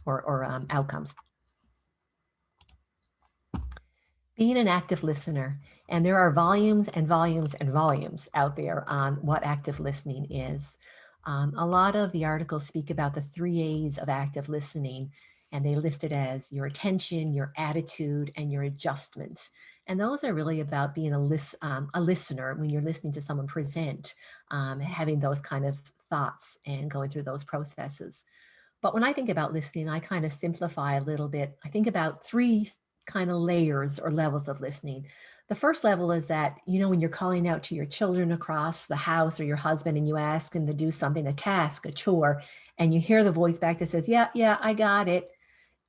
or outcomes. Being an active listener, and there are volumes and volumes and volumes out there on what active listening is. A lot of the articles speak about the 3 A's of active listening, and they list it as your attention, your attitude, and your adjustment. And those are really about being a listener when you're listening to someone present, having those kind of thoughts and going through those processes. But when I think about listening, I kind of simplify a little bit. I think about 3 kind of layers or levels of listening. The first level is that, you know, when you're calling out to your children across the house or your husband and you ask them to do something, a task, a chore, and you hear the voice back that says, yeah, I got it.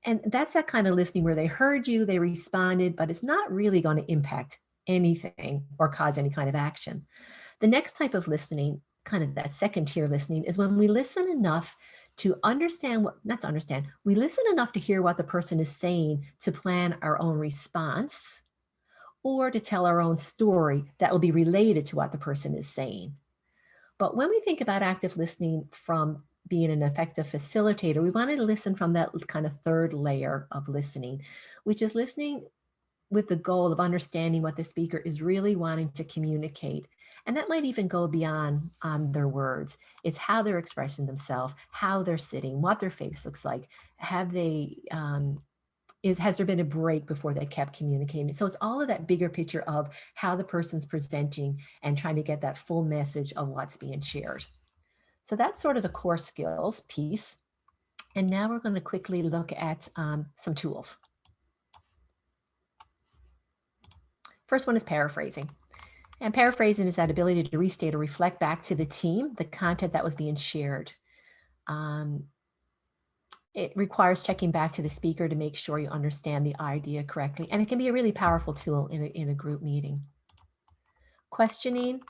And that's that kind of listening where they heard you, they responded, but it's not really going to impact anything or cause any kind of action. The next type of listening, kind of that second tier listening, is when we listen enough to understand not to understand, we listen enough to hear what the person is saying to plan our own response or to tell our own story that will be related to what the person is saying. But when we think about active listening from being an effective facilitator, we want to listen from that kind of third layer of listening, which is listening with the goal of understanding what the speaker is really wanting to communicate. And that might even go beyond their words. It's how they're expressing themselves, how they're sitting, what their face looks like. Have they, has there been a break before they kept communicating? So it's all of that bigger picture of how the person's presenting and trying to get that full message of what's being shared. So that's sort of the core skills piece. And now we're going to quickly look at some tools. First one is paraphrasing. And paraphrasing is that ability to restate or reflect back to the team the content that was being shared. It requires checking back to the speaker to make sure you understand the idea correctly. And it can be a really powerful tool in a group meeting. Questioning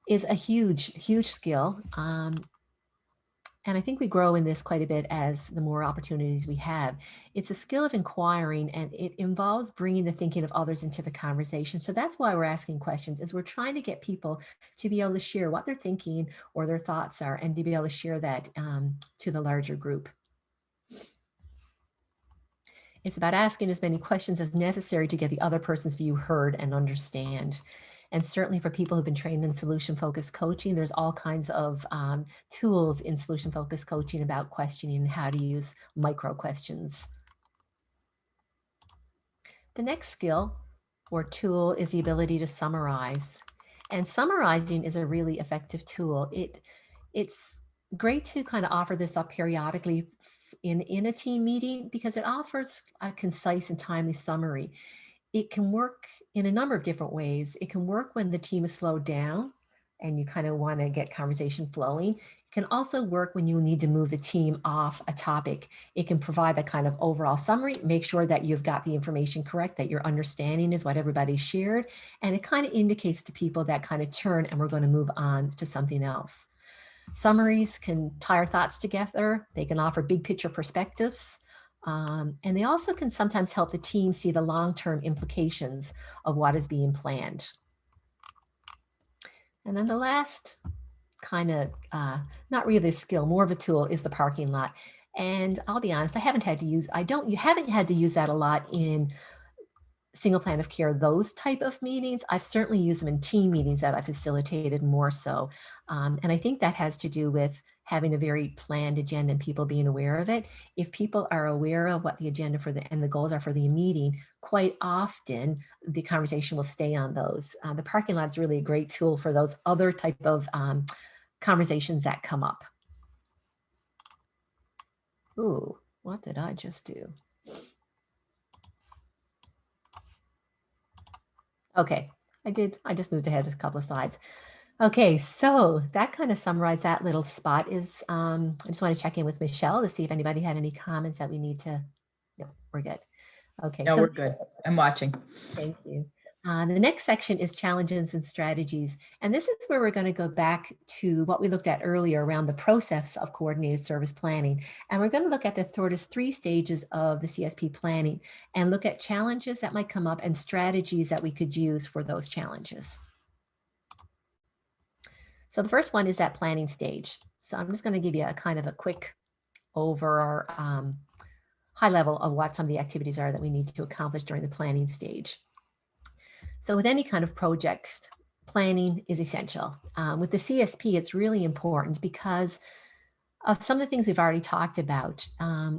is a huge skill. And I think we grow in this quite a bit as the more opportunities we have. It's a skill of inquiring, and it involves bringing the thinking of others into the conversation. So that's why we're asking questions, is we're trying to get people to be able to share what they're thinking or their thoughts are, and to be able to share that to the larger group. It's about asking as many questions as necessary to get the other person's view heard and understand. And certainly for people who've been trained in solution-focused coaching, there's all kinds of tools in solution-focused coaching about questioning and how to use micro questions. The next skill or tool is the ability to summarize. And summarizing is a really effective tool. It's great to kind of offer this up periodically in a team meeting because it offers a concise and timely summary. It can work in a number of different ways. It can work when the team is slowed down and you kind of want to get conversation flowing. It can also work when you need to move the team off a topic. It can provide that kind of overall summary, make sure that you've got the information correct, that your understanding is what everybody shared. And it kind of indicates to people that kind of turn and we're going to move on to something else. Summaries can tie our thoughts together. They can offer big picture perspectives. And they also can sometimes help the team see the long-term implications of what is being planned. And then the last kind of, not really a skill, more of a tool is the parking lot. And I'll be honest, I haven't had to use, you haven't had to use that a lot in single plan of care, those type of meetings. I've certainly used them in team meetings that I facilitated more so. And I think that has to do with having a very planned agenda and people being aware of it. If people are aware of what the agenda and the goals are for the meeting, quite often the conversation will stay on those. The parking lot is really a great tool for those other type of conversations that come up. Ooh, what did I just do? Okay, I just moved ahead a couple of slides. Okay, so that kind of summarized that little spot is, I just want to check in with Michelle to see if anybody had any comments that we need to, no, we're good. Okay. No, so we're good. I'm watching. Thank you. The next section is challenges and strategies. And this is where we're going to go back to what we looked at earlier around the process of coordinated service planning. And we're going to look at the sort of 3 stages of the CSP planning and look at challenges that might come up and strategies that we could use for those challenges. So the first one is that planning stage. So I'm just going to give you a kind of a quick over high level of what some of the activities are that we need to accomplish during the planning stage. So with any kind of project, planning is essential. With the CSP, it's really important because Of some of the things we've already talked about,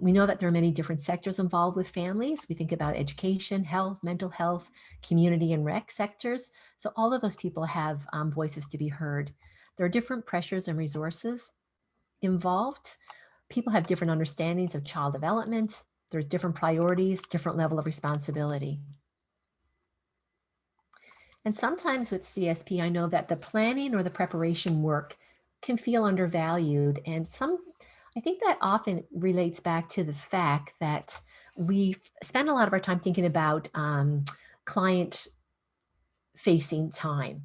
we know that there are many different sectors involved with families. We think about education, health, mental health, community and rec sectors. So all of those people have voices to be heard. There are different pressures and resources involved. People have different understandings of child development. There's different priorities, different level of responsibility. And sometimes with CSP, I know that the planning or the preparation work can feel undervalued. And I think that often relates back to the fact that we spend a lot of our time thinking about client facing time.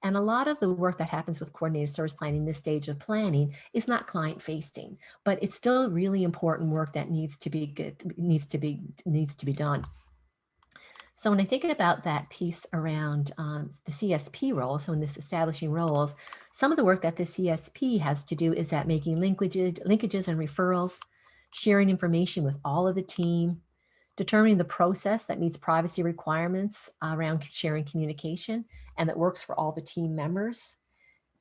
And a lot of the work that happens with coordinated service planning, this stage of planning, is not client facing, but it's still really important work that needs to be done. So when I think about that piece around the CSP role, so in this establishing roles, some of the work that the CSP has to do is that making linkages and referrals, sharing information with all of the team, determining the process that meets privacy requirements around sharing communication and that works for all the team members,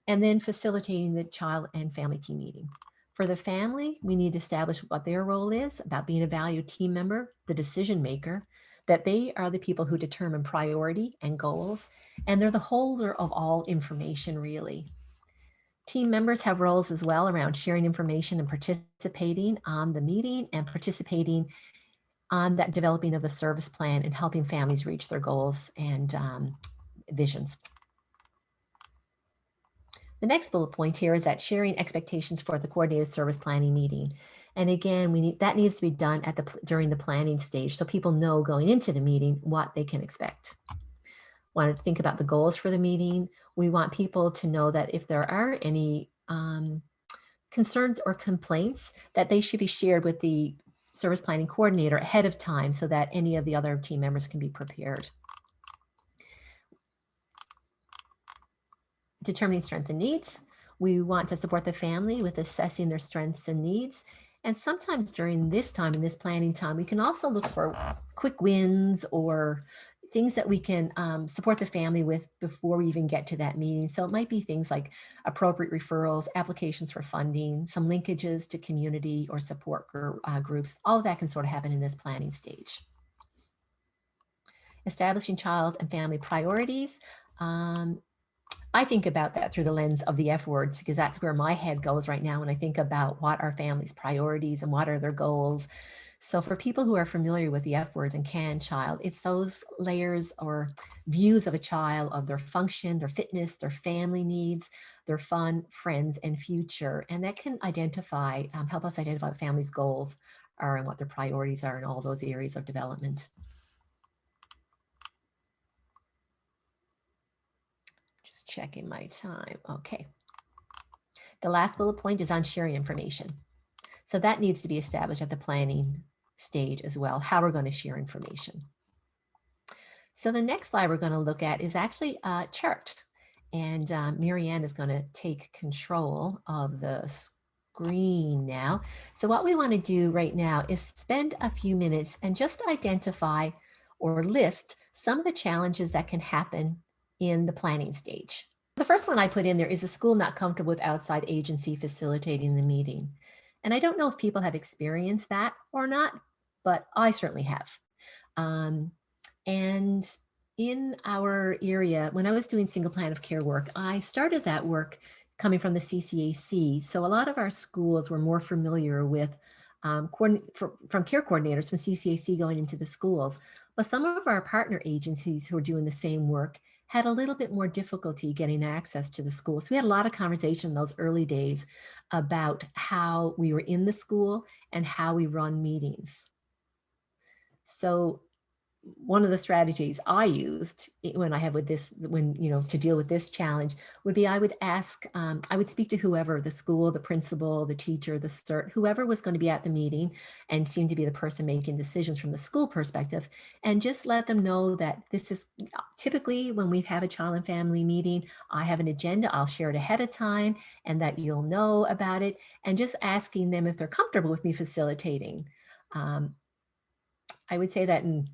and then facilitating the child and family team meeting. For the family, we need to establish what their role is about being a valued team member, the decision maker, that they are the people who determine priority and goals, and they're the holder of all information, really. Team members have roles as well around sharing information and participating on the meeting and participating on that developing of the service plan and helping families reach their goals and visions. The next bullet point here is that sharing expectations for the coordinated service planning meeting. And again, that needs to be done during the planning stage so people know going into the meeting what they can expect. Want to think about the goals for the meeting. We want people to know that if there are any concerns or complaints, that they should be shared with the service planning coordinator ahead of time so that any of the other team members can be prepared. Determining strengths and needs. We want to support the family with assessing their strengths and needs. And sometimes during this time, in this planning time, we can also look for quick wins or things that we can support the family with before we even get to that meeting. So it might be things like appropriate referrals, applications for funding, some linkages to community or support groups. All of that can sort of happen in this planning stage. Establishing child and family priorities. I think about that through the lens of the F words, because that's where my head goes right now when I think about what are families' priorities and what are their goals. So for people who are familiar with the F words and CAN child, it's those layers or views of a child, of their function, their fitness, their family needs, their fun, friends, and future. And that can identify, help us identify what families' goals are and what their priorities are in all those areas of development. Just checking my time. Okay. The last bullet point is on sharing information. So that needs to be established at the planning stage as well, how we're going to share information. So the next slide we're going to look at is actually a chart. And Marianne is going to take control of the screen now. So what we want to do right now is spend a few minutes and just identify or list some of the challenges that can happen in the planning stage. The first one I put in there is a school not comfortable with outside agency facilitating the meeting. And I don't know if people have experienced that or not, but I certainly have. And in our area, when I was doing single plan of care work, I started that work coming from the CCAC. So a lot of our schools were more familiar with from care coordinators from CCAC going into the schools. But some of our partner agencies who are doing the same work had a little bit more difficulty getting access to the school. So we had a lot of conversation in those early days about how we were in the school and how we run meetings. So one of the strategies I used when I have with this, to deal with this challenge would be I would ask, I would speak to whoever, the school, the principal, the teacher, the CERT, whoever was going to be at the meeting and seemed to be the person making decisions from the school perspective, and just let them know that this is typically when we have a child and family meeting, I have an agenda, I'll share it ahead of time and that you'll know about it, and just asking them if they're comfortable with me facilitating. I would say that in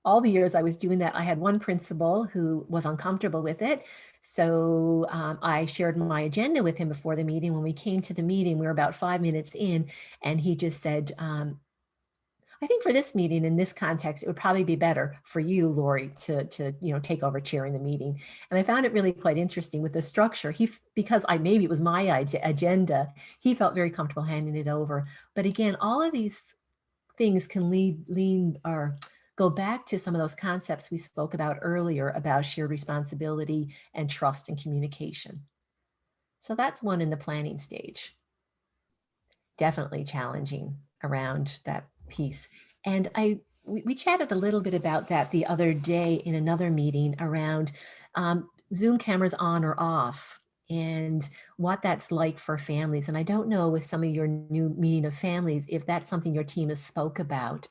all the years I was doing that, I had one principal who was uncomfortable with it. So I shared my agenda with him before the meeting. When we came to the meeting, we were about 5 minutes in, and he just said, I think for this meeting in this context, it would probably be better for you, Lori, to take over chairing the meeting. And I found it really quite interesting with the structure. Because maybe it was my agenda, he felt very comfortable handing it over. But again, all of these things can lean or go back to some of those concepts we spoke about earlier about shared responsibility and trust and communication. So that's one in the planning stage. Definitely challenging around that piece. And we chatted a little bit about that the other day in another meeting around Zoom cameras on or off and what that's like for families. And I don't know with some of your new meeting of families, if that's something your team has spoke about.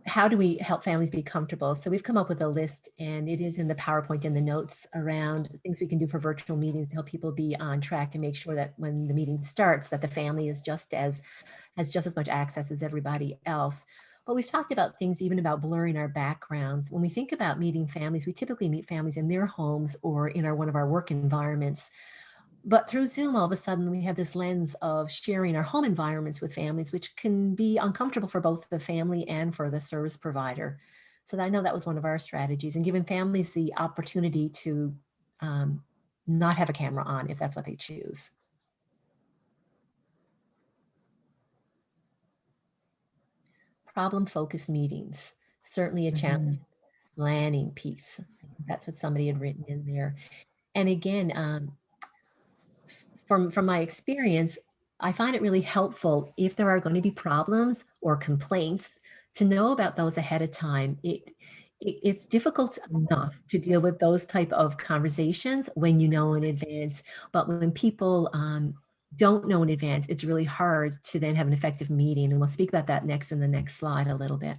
How do we help families be comfortable? So we've come up with a list, and it is in the PowerPoint and the notes around things we can do for virtual meetings to help people be on track to make sure that when the meeting starts, that the family is has just as much access as everybody else. But we've talked about things even about blurring our backgrounds. When we think about meeting families, we typically meet families in their homes or in one of our work environments. But through Zoom, all of a sudden, we have this lens of sharing our home environments with families, which can be uncomfortable for both the family and for the service provider. So I know that was one of our strategies, and giving families the opportunity to not have a camera on if that's what they choose. Problem-focused meetings, certainly a challenge. Planning piece. That's what somebody had written in there. And again, from my experience, I find it really helpful if there are going to be problems or complaints to know about those ahead of time. It's difficult enough to deal with those type of conversations when you know in advance, but when people don't know in advance, it's really hard to then have an effective meeting. And we'll speak about that next in the next slide a little bit.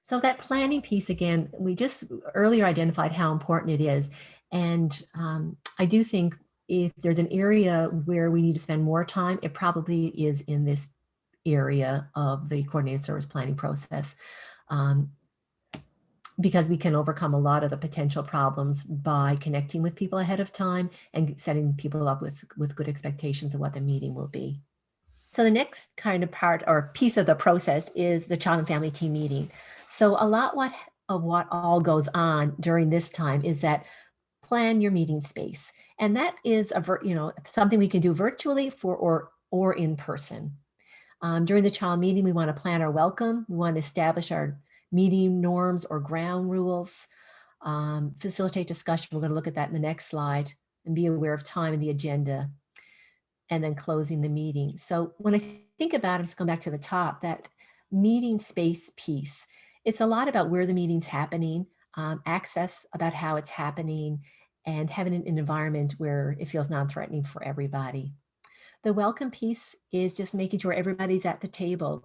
So that planning piece, again, we just earlier identified how important it is. And I do think if there's an area where we need to spend more time, it probably is in this area of the coordinated service planning process. Because we can overcome a lot of the potential problems by connecting with people ahead of time and setting people up with good expectations of what the meeting will be. So the next kind of part or piece of the process is the child and family team meeting. So a lot of what all goes on during this time is that plan your meeting space. And that is something we can do virtually or in person. During the child meeting, we want to plan our welcome. We want to establish our meeting norms or ground rules, facilitate discussion. We're going to look at that in the next slide, and be aware of time and the agenda, and then closing the meeting. So when I think about it, just going back to the top, that meeting space piece, it's a lot about where the meeting's happening, access about how it's happening, and having an environment where it feels non-threatening for everybody. The welcome piece is just making sure everybody's at the table.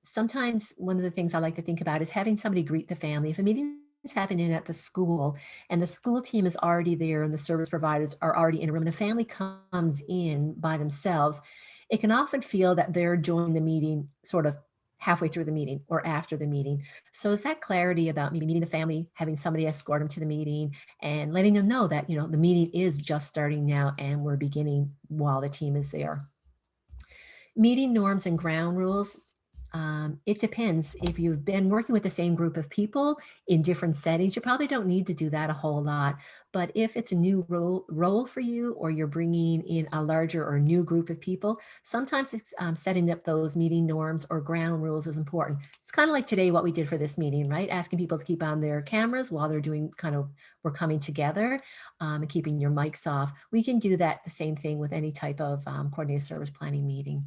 Sometimes one of the things I like to think about is having somebody greet the family. If a meeting is happening at the school and the school team is already there and the service providers are already in a room and the family comes in by themselves, it can often feel that they're joining the meeting sort of halfway through the meeting or after the meeting. So is that clarity about maybe meeting the family, having somebody escort them to the meeting and letting them know that, the meeting is just starting now and we're beginning while the team is there. Meeting norms and ground rules. It depends. If you've been working with the same group of people in different settings, you probably don't need to do that a whole lot. But if it's a new role for you, or you're bringing in a larger or new group of people, sometimes it's, setting up those meeting norms or ground rules is important. It's kind of like today what we did for this meeting, right? Asking people to keep on their cameras while they're doing we're coming together, and keeping your mics off. We can do that the same thing with any type of coordinated service planning meeting.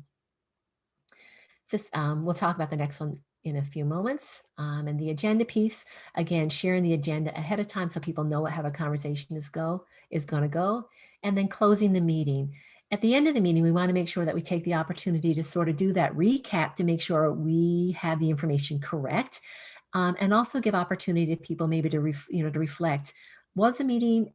We'll talk about the next one in a few moments. And the agenda piece, again, sharing the agenda ahead of time so people know how the conversation is going to go, and then closing the meeting. At the end of the meeting, we want to make sure that we take the opportunity to sort of do that recap to make sure we have the information correct, and also give opportunity to people maybe to reflect. Was the meeting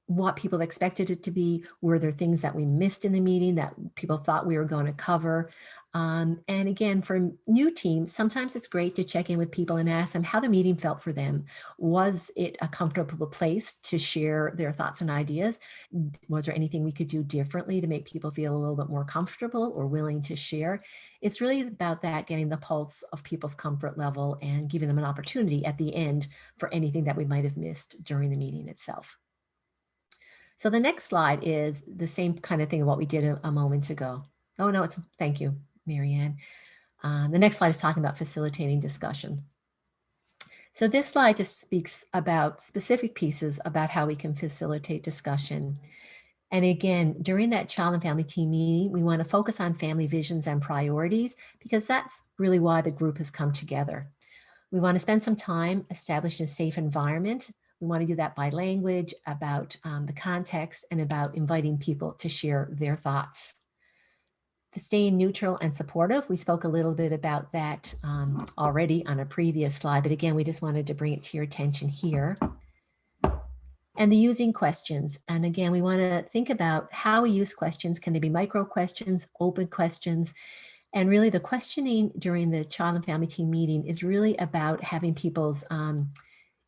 what people expected it to be. Were there things that we missed in the meeting that people thought we were going to cover? And again, for new teams, sometimes it's great to check in with people and ask them how the meeting felt for them. Was it a comfortable place to share their thoughts and ideas? Was there anything we could do differently to make people feel a little bit more comfortable or willing to share? It's really about that, getting the pulse of people's comfort level and giving them an opportunity at the end for anything that we might have missed during the meeting itself. So the next slide is the same kind of thing of what we did a moment ago. Oh no, thank you, Marianne. The next slide is talking about facilitating discussion. So this slide just speaks about specific pieces about how we can facilitate discussion. And again, during that child and family team meeting, we want to focus on family visions and priorities, because that's really why the group has come together. We want to spend some time establishing a safe environment. We want to do that by language, about the context, and about inviting people to share their thoughts. The staying neutral and supportive, we spoke a little bit about that already on a previous slide, but again, we just wanted to bring it to your attention here. And the using questions. And again, we want to think about how we use questions. Can they be micro questions, open questions? And really the questioning during the child and family team meeting is really about having people's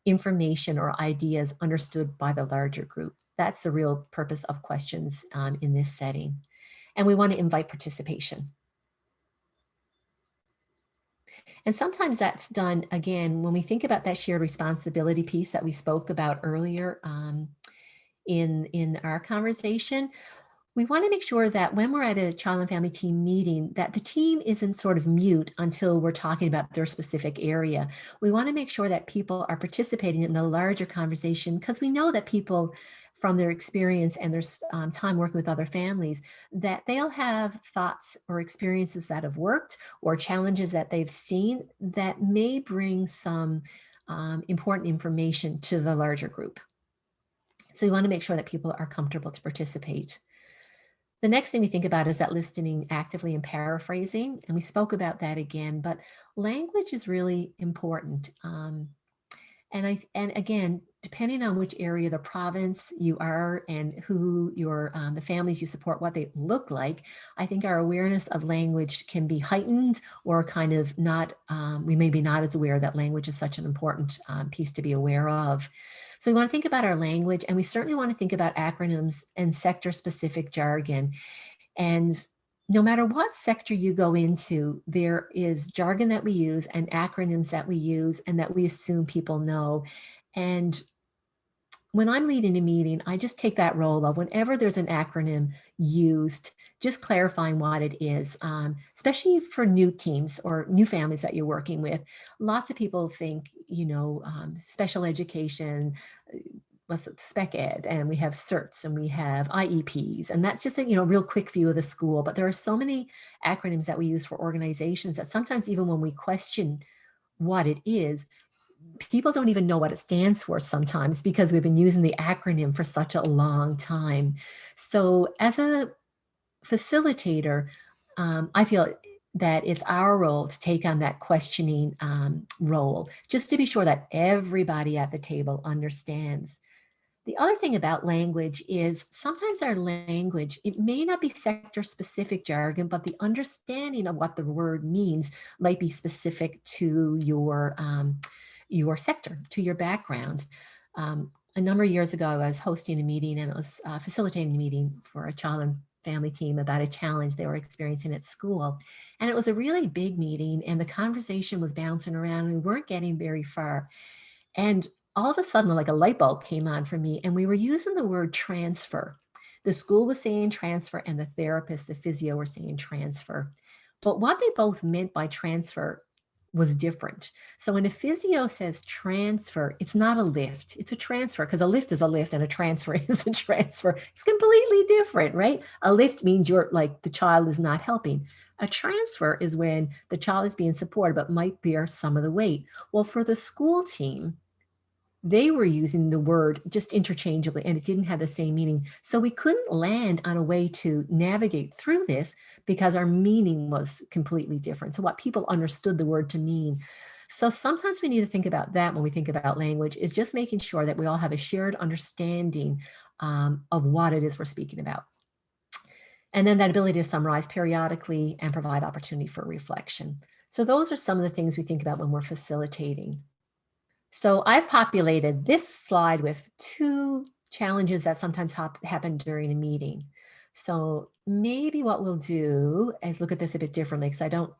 information or ideas understood by the larger group. That's the real purpose of questions in this setting. And we want to invite participation. And sometimes that's done, again, when we think about that shared responsibility piece that we spoke about earlier in our conversation. We want to make sure that when we're at a child and family team meeting, that the team isn't sort of mute until we're talking about their specific area. We want to make sure that people are participating in the larger conversation, because we know that people, from their experience and their time working with other families, that they'll have thoughts or experiences that have worked or challenges that they've seen that may bring some important information to the larger group. So we want to make sure that people are comfortable to participate. The next thing we think about is that listening actively and paraphrasing. And we spoke about that again, but language is really important. And again, depending on which area of the province you are and who your the families you support, what they look like, I think our awareness of language can be heightened or kind of not, we may be not as aware that language is such an important piece to be aware of. So we want to think about our language, and we certainly want to think about acronyms and sector-specific jargon. And no matter what sector you go into, there is jargon that we use and acronyms that we use and that we assume people know. And when I'm leading a meeting, I just take that role of whenever there's an acronym used, just clarifying what it is, especially for new teams or new families that you're working with. Lots of people think, you know, special education, spec ed, and we have certs and we have IEPs, and that's just a real quick view of the school. But there are so many acronyms that we use for organizations that sometimes even when we question what it is, people don't even know what it stands for sometimes because we've been using the acronym for such a long time. So as a facilitator, I feel that it's our role to take on that questioning role, just to be sure that everybody at the table understands. The other thing about language is sometimes our language, it may not be sector specific jargon, but the understanding of what the word means might be specific to your sector, to your background. A number of years ago, I was hosting a meeting, and it was facilitating a meeting for a child and family team about a challenge they were experiencing at school. And it was a really big meeting, and the conversation was bouncing around, and we weren't getting very far. And all of a sudden, like a light bulb came on for me, and we were using the word transfer. The school was saying transfer, and the therapist, the physio, were saying transfer. But what they both meant by transfer was different. So when a physio says transfer, it's not a lift, it's a transfer, because a lift is a lift and a transfer is a transfer. It's completely different, right? A lift means you're like the child is not helping. A transfer is when the child is being supported but might bear some of the weight. Well, for the school team, they were using the word just interchangeably, and it didn't have the same meaning. So we couldn't land on a way to navigate through this because our meaning was completely different. So what people understood the word to mean. So sometimes we need to think about that when we think about language, is just making sure that we all have a shared understanding of what it is we're speaking about. And then that ability to summarize periodically and provide opportunity for reflection. So those are some of the things we think about when we're facilitating. So I've populated this slide with 2 challenges that sometimes happen during a meeting. So maybe what we'll do is look at this a bit differently, because I don't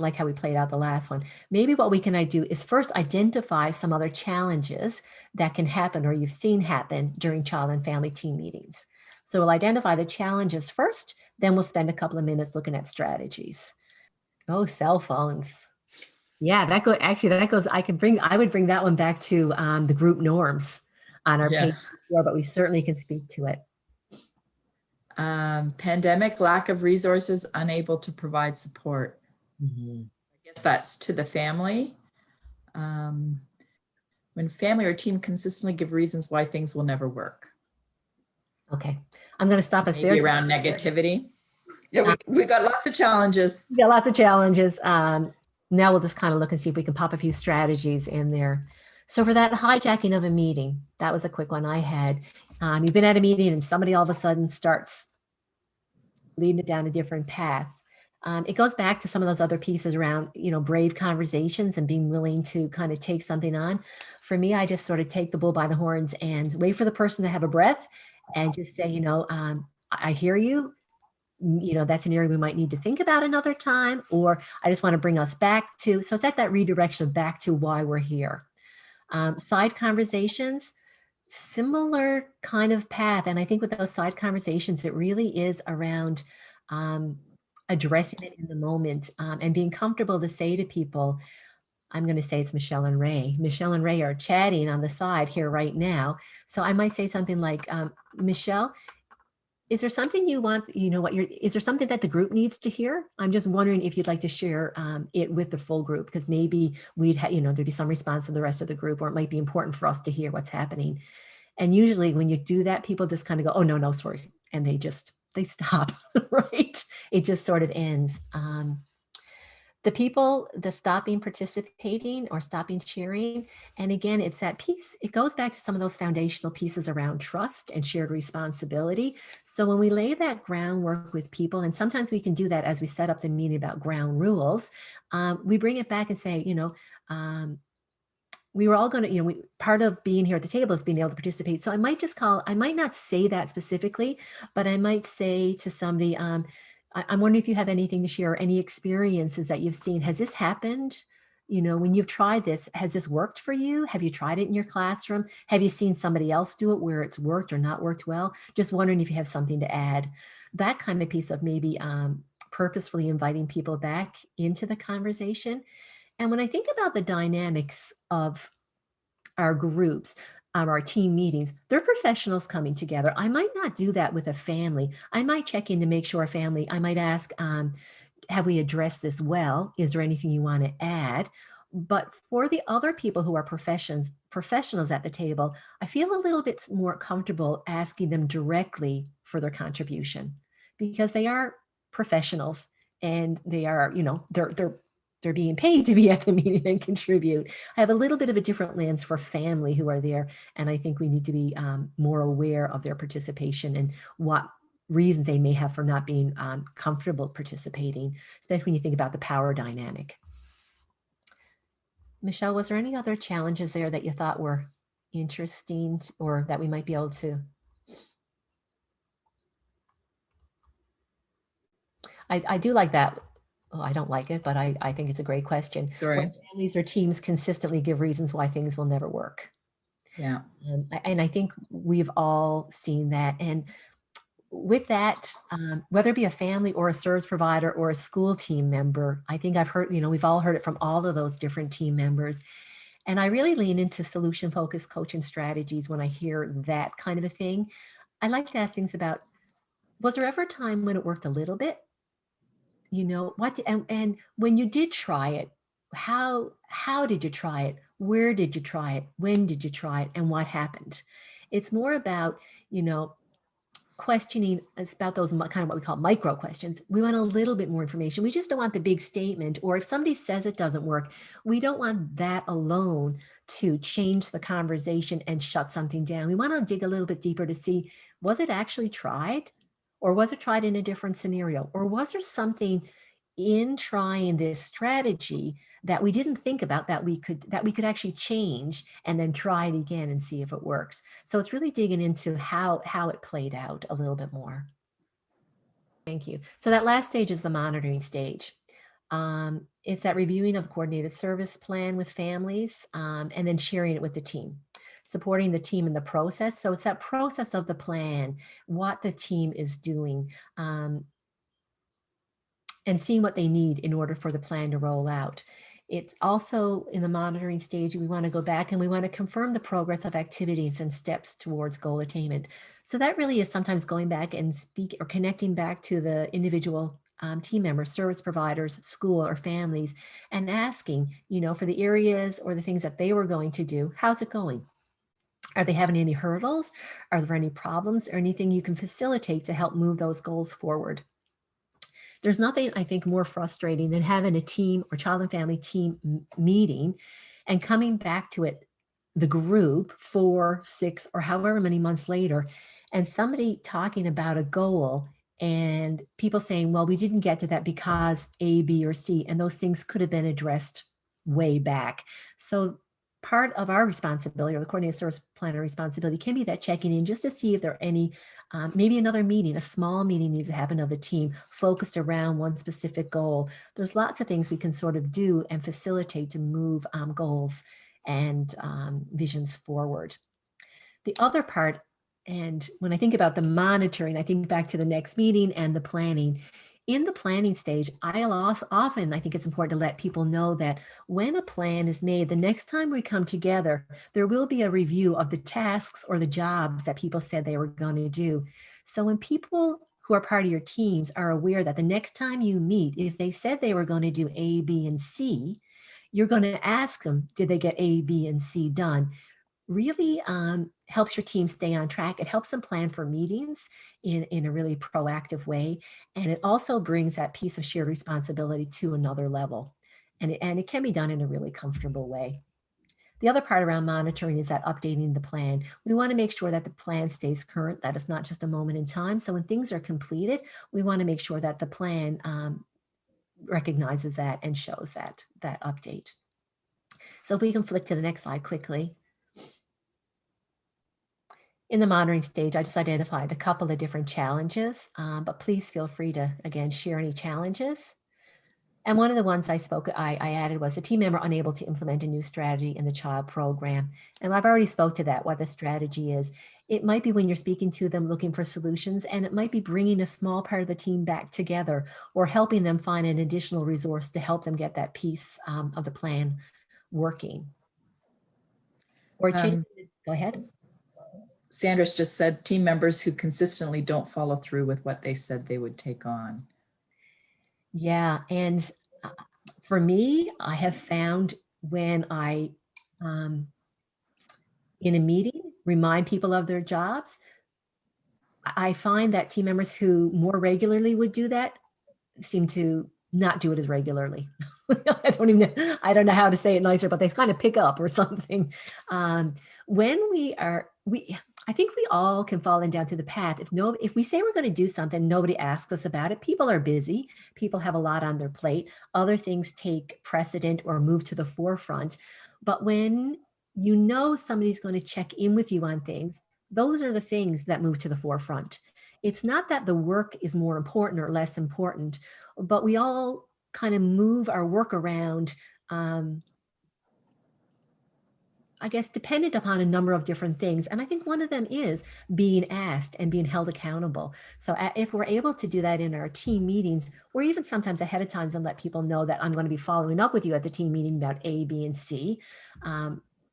like how we played out the last one. Maybe what we can do is first identify some other challenges that can happen or you've seen happen during child and family team meetings. So we'll identify the challenges first, then we'll spend a couple of minutes looking at strategies. Oh, cell phones. Yeah, that goes, I would bring that one back to the group norms on our page before, but we certainly can speak to it. Pandemic, lack of resources, unable to provide support. Mm-hmm. I guess that's to the family. When family or team consistently give reasons why things will never work. Okay, I'm going to stop us Maybe there. Around negativity. Yeah, we got lots of challenges. Yeah, lots of challenges. Now we'll just kind of look and see if we can pop a few strategies in there. So for that hijacking of a meeting, that was a quick one I had. You've been at a meeting and somebody all of a sudden starts leading it down a different path. It goes back to some of those other pieces around, brave conversations and being willing to kind of take something on. For me, I just sort of take the bull by the horns and wait for the person to have a breath and just say, I hear you. That's an area we might need to think about another time, or I just want to bring us back to, so it's at that redirection back to why we're here. Side conversations, similar kind of path. And I think with those side conversations, it really is around addressing it in the moment and being comfortable to say to people, I'm going to say it's Michelle and Ray. Michelle and Ray are chatting on the side here right now. So I might say something like, Michelle, is there something you want, is there something that the group needs to hear? I'm just wondering if you'd like to share it with the full group, because maybe we'd have, there'd be some response to the rest of the group, or it might be important for us to hear what's happening. And usually when you do that, people just kind of go, oh, no, sorry. And they stop, right? It just sort of ends. The stopping participating or stopping sharing. And again, it's that piece. It goes back to some of those foundational pieces around trust and shared responsibility. So when we lay that groundwork with people, and sometimes we can do that as we set up the meeting about ground rules, we bring it back and say, we were all going to, part of being here at the table is being able to participate. So I might not say that specifically, but I might say to somebody, I'm wondering if you have anything to share, any experiences that you've seen. Has this happened? When you've tried this, has this worked for you? Have you tried it in your classroom? Have you seen somebody else do it where it's worked or not worked well? Just wondering if you have something to add. That kind of piece of maybe purposefully inviting people back into the conversation. And when I think about the dynamics of our groups, our team meetings, they're professionals coming together. I might not do that with a family. I might check in to make sure I might ask, have we addressed this well? Is there anything you want to add? But for the other people who are professionals at the table, I feel a little bit more comfortable asking them directly for their contribution, because they are professionals and they are, they're being paid to be at the meeting and contribute. I have a little bit of a different lens for family who are there. And I think we need to be more aware of their participation and what reasons they may have for not being comfortable participating, especially when you think about the power dynamic. Michelle, was there any other challenges there that you thought were interesting or that we might be able to? I do like that. Oh, I don't like it, but I think it's a great question. Right. Families or teams consistently give reasons why things will never work. Yeah. And I think we've all seen that. And with that, whether it be a family or a service provider or a school team member, I think I've heard, we've all heard it from all of those different team members. And I really lean into solution-focused coaching strategies when I hear that kind of a thing. I like to ask things about, was there ever a time when it worked a little bit? And when you did try it, how did you try it? Where did you try it? When did you try it? And what happened? It's more about, questioning. It's about those kind of what we call micro questions. We want a little bit more information. We just don't want the big statement, or if somebody says it doesn't work, we don't want that alone to change the conversation and shut something down. We want to dig a little bit deeper to see, was it actually tried? Or was it tried in a different scenario? Or was there something in trying this strategy that we didn't think about that we could actually change and then try it again and see if it works? So it's really digging into how it played out a little bit more. Thank you. So that last stage is the monitoring stage. It's that reviewing of coordinated service plan with families, and then sharing it with the team, supporting the team in the process. So it's that process of the plan, what the team is doing, and seeing what they need in order for the plan to roll out. It's also in the monitoring stage, we want to go back and we want to confirm the progress of activities and steps towards goal attainment. So that really is sometimes going back and speak or connecting back to the individual team members, service providers, school or families, and asking, for the areas or the things that they were going to do, how's it going? Are they having any hurdles? Are there any problems or anything you can facilitate to help move those goals forward? There's nothing, I think, more frustrating than having a team or child and family team meeting and coming back to it, the group 4, 6, or however many months later, and somebody talking about a goal and people saying, well, we didn't get to that because A, B, or C, and those things could have been addressed way back. So part of our responsibility, or the coordinated service planner responsibility, can be that checking in just to see if there are any, maybe another meeting, a small meeting needs to happen of the team focused around one specific goal. There's lots of things we can sort of do and facilitate to move goals and visions forward. The other part, and when I think about the monitoring, I think back to the next meeting and the planning. In the planning stage, often I think it's important to let people know that when a plan is made, the next time we come together, there will be a review of the tasks or the jobs that people said they were going to do. So when people who are part of your teams are aware that the next time you meet, if they said they were going to do A, B, and C, you're going to ask them, did they get A, B, and C done? Really helps your team stay on track. It helps them plan for meetings in a really proactive way. And it also brings that piece of shared responsibility to another level. And it can be done in a really comfortable way. The other part around monitoring is that updating the plan. We want to make sure that the plan stays current, that it's not just a moment in time. So when things are completed, we want to make sure that the plan recognizes that and shows that update. So if we can flick to the next slide quickly. In the monitoring stage, I just identified a couple of different challenges, but please feel free to, again, share any challenges. And one of the ones I added was a team member unable to implement a new strategy in the child program. And I've already spoke to that, what the strategy is. It might be when you're speaking to them looking for solutions, and it might be bringing a small part of the team back together or helping them find an additional resource to help them get that piece of the plan working. Or change, go ahead. Sandra's just said team members who consistently don't follow through with what they said they would take on. Yeah, and for me, I have found when I, in a meeting, remind people of their jobs, I find that team members who more regularly would do that seem to not do it as regularly. I don't know how to say it nicer, but they kind of pick up or something. I think we all can fall down to the path. If we say we're going to do something, nobody asks us about it. People are busy. People have a lot on their plate. Other things take precedent or move to the forefront. But when you know somebody's going to check in with you on things, those are the things that move to the forefront. It's not that the work is more important or less important, but we all kind of move our work around, I guess, dependent upon a number of different things. And I think one of them is being asked and being held accountable. So if we're able to do that in our team meetings, or even sometimes ahead of time and let people know that I'm going to be following up with you at the team meeting about A, B, and C,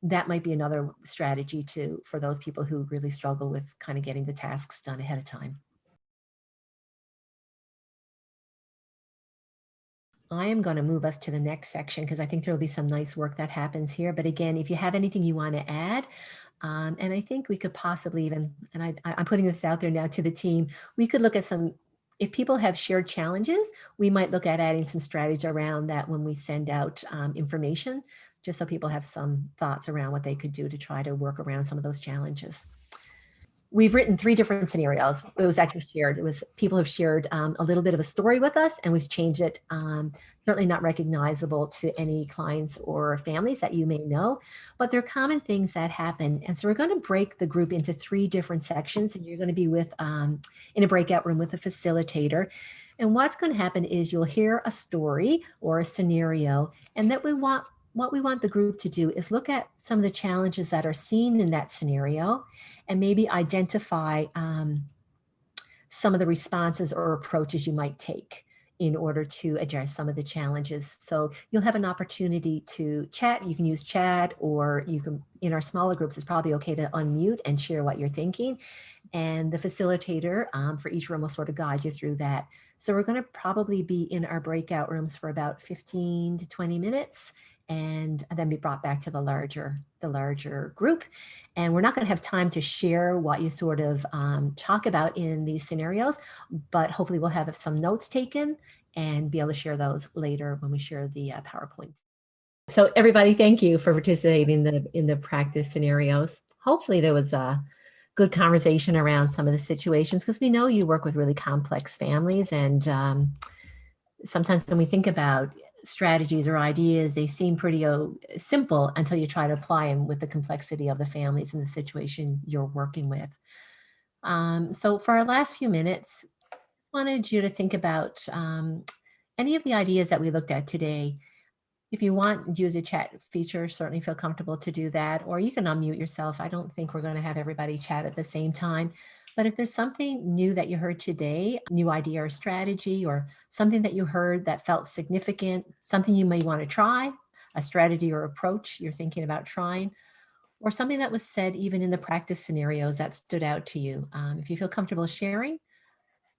that might be another strategy for those people who really struggle with kind of getting the tasks done ahead of time. I am going to move us to the next section because I think there will be some nice work that happens here. But again, if you have anything you want to add, and I think we could possibly even, and I'm putting this out there now to the team, we could look at some, if people have shared challenges, we might look at adding some strategies around that when we send out information just so people have some thoughts around what they could do to try to work around some of those challenges. We've written 3 different scenarios. It was actually shared. It was people have shared a little bit of a story with us, and we've changed it. Certainly not recognizable to any clients or families that you may know, but they're common things that happen. And so we're going to break the group into 3 different sections, and you're going to be with in a breakout room with a facilitator. And what's going to happen is you'll hear a story or a scenario, and that what we want the group to do is look at some of the challenges that are seen in that scenario and maybe identify some of the responses or approaches you might take in order to address some of the challenges. So you'll have an opportunity to chat. You can use chat, or you can, in our smaller groups, it's probably okay to unmute and share what you're thinking. And the facilitator for each room will sort of guide you through that. So we're going to probably be in our breakout rooms for about 15 to 20 minutes, and then be brought back to the larger group. And we're not going to have time to share what you sort of talk about in these scenarios, but hopefully we'll have some notes taken and be able to share those later when we share the PowerPoint. So everybody, thank you for participating in the practice scenarios. Hopefully there was a good conversation around some of the situations, because we know you work with really complex families, and sometimes when we think about strategies or ideas, they seem pretty simple until you try to apply them with the complexity of the families and the situation you're working with. So for our last few minutes, I wanted you to think about any of the ideas that we looked at today. If you want, use a chat feature, certainly feel comfortable to do that, or you can unmute yourself. I don't think we're going to have everybody chat at the same time. But if there's something new that you heard today, new idea or strategy, or something that you heard that felt significant, something you may want to try, a strategy or approach you're thinking about trying, or something that was said even in the practice scenarios that stood out to you, if you feel comfortable sharing,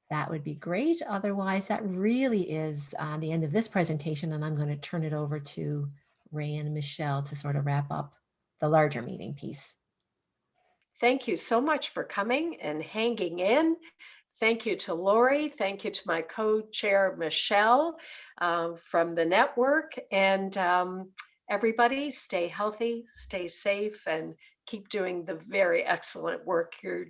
that would be great. Otherwise, that really is the end of this presentation, and I'm going to turn it over to Ray and Michelle to sort of wrap up the larger meeting piece. Thank you so much for coming and hanging in. Thank you to Lori. Thank you to my co-chair, Michelle, from the network. And everybody, stay healthy, stay safe, and keep doing the very excellent work you're doing.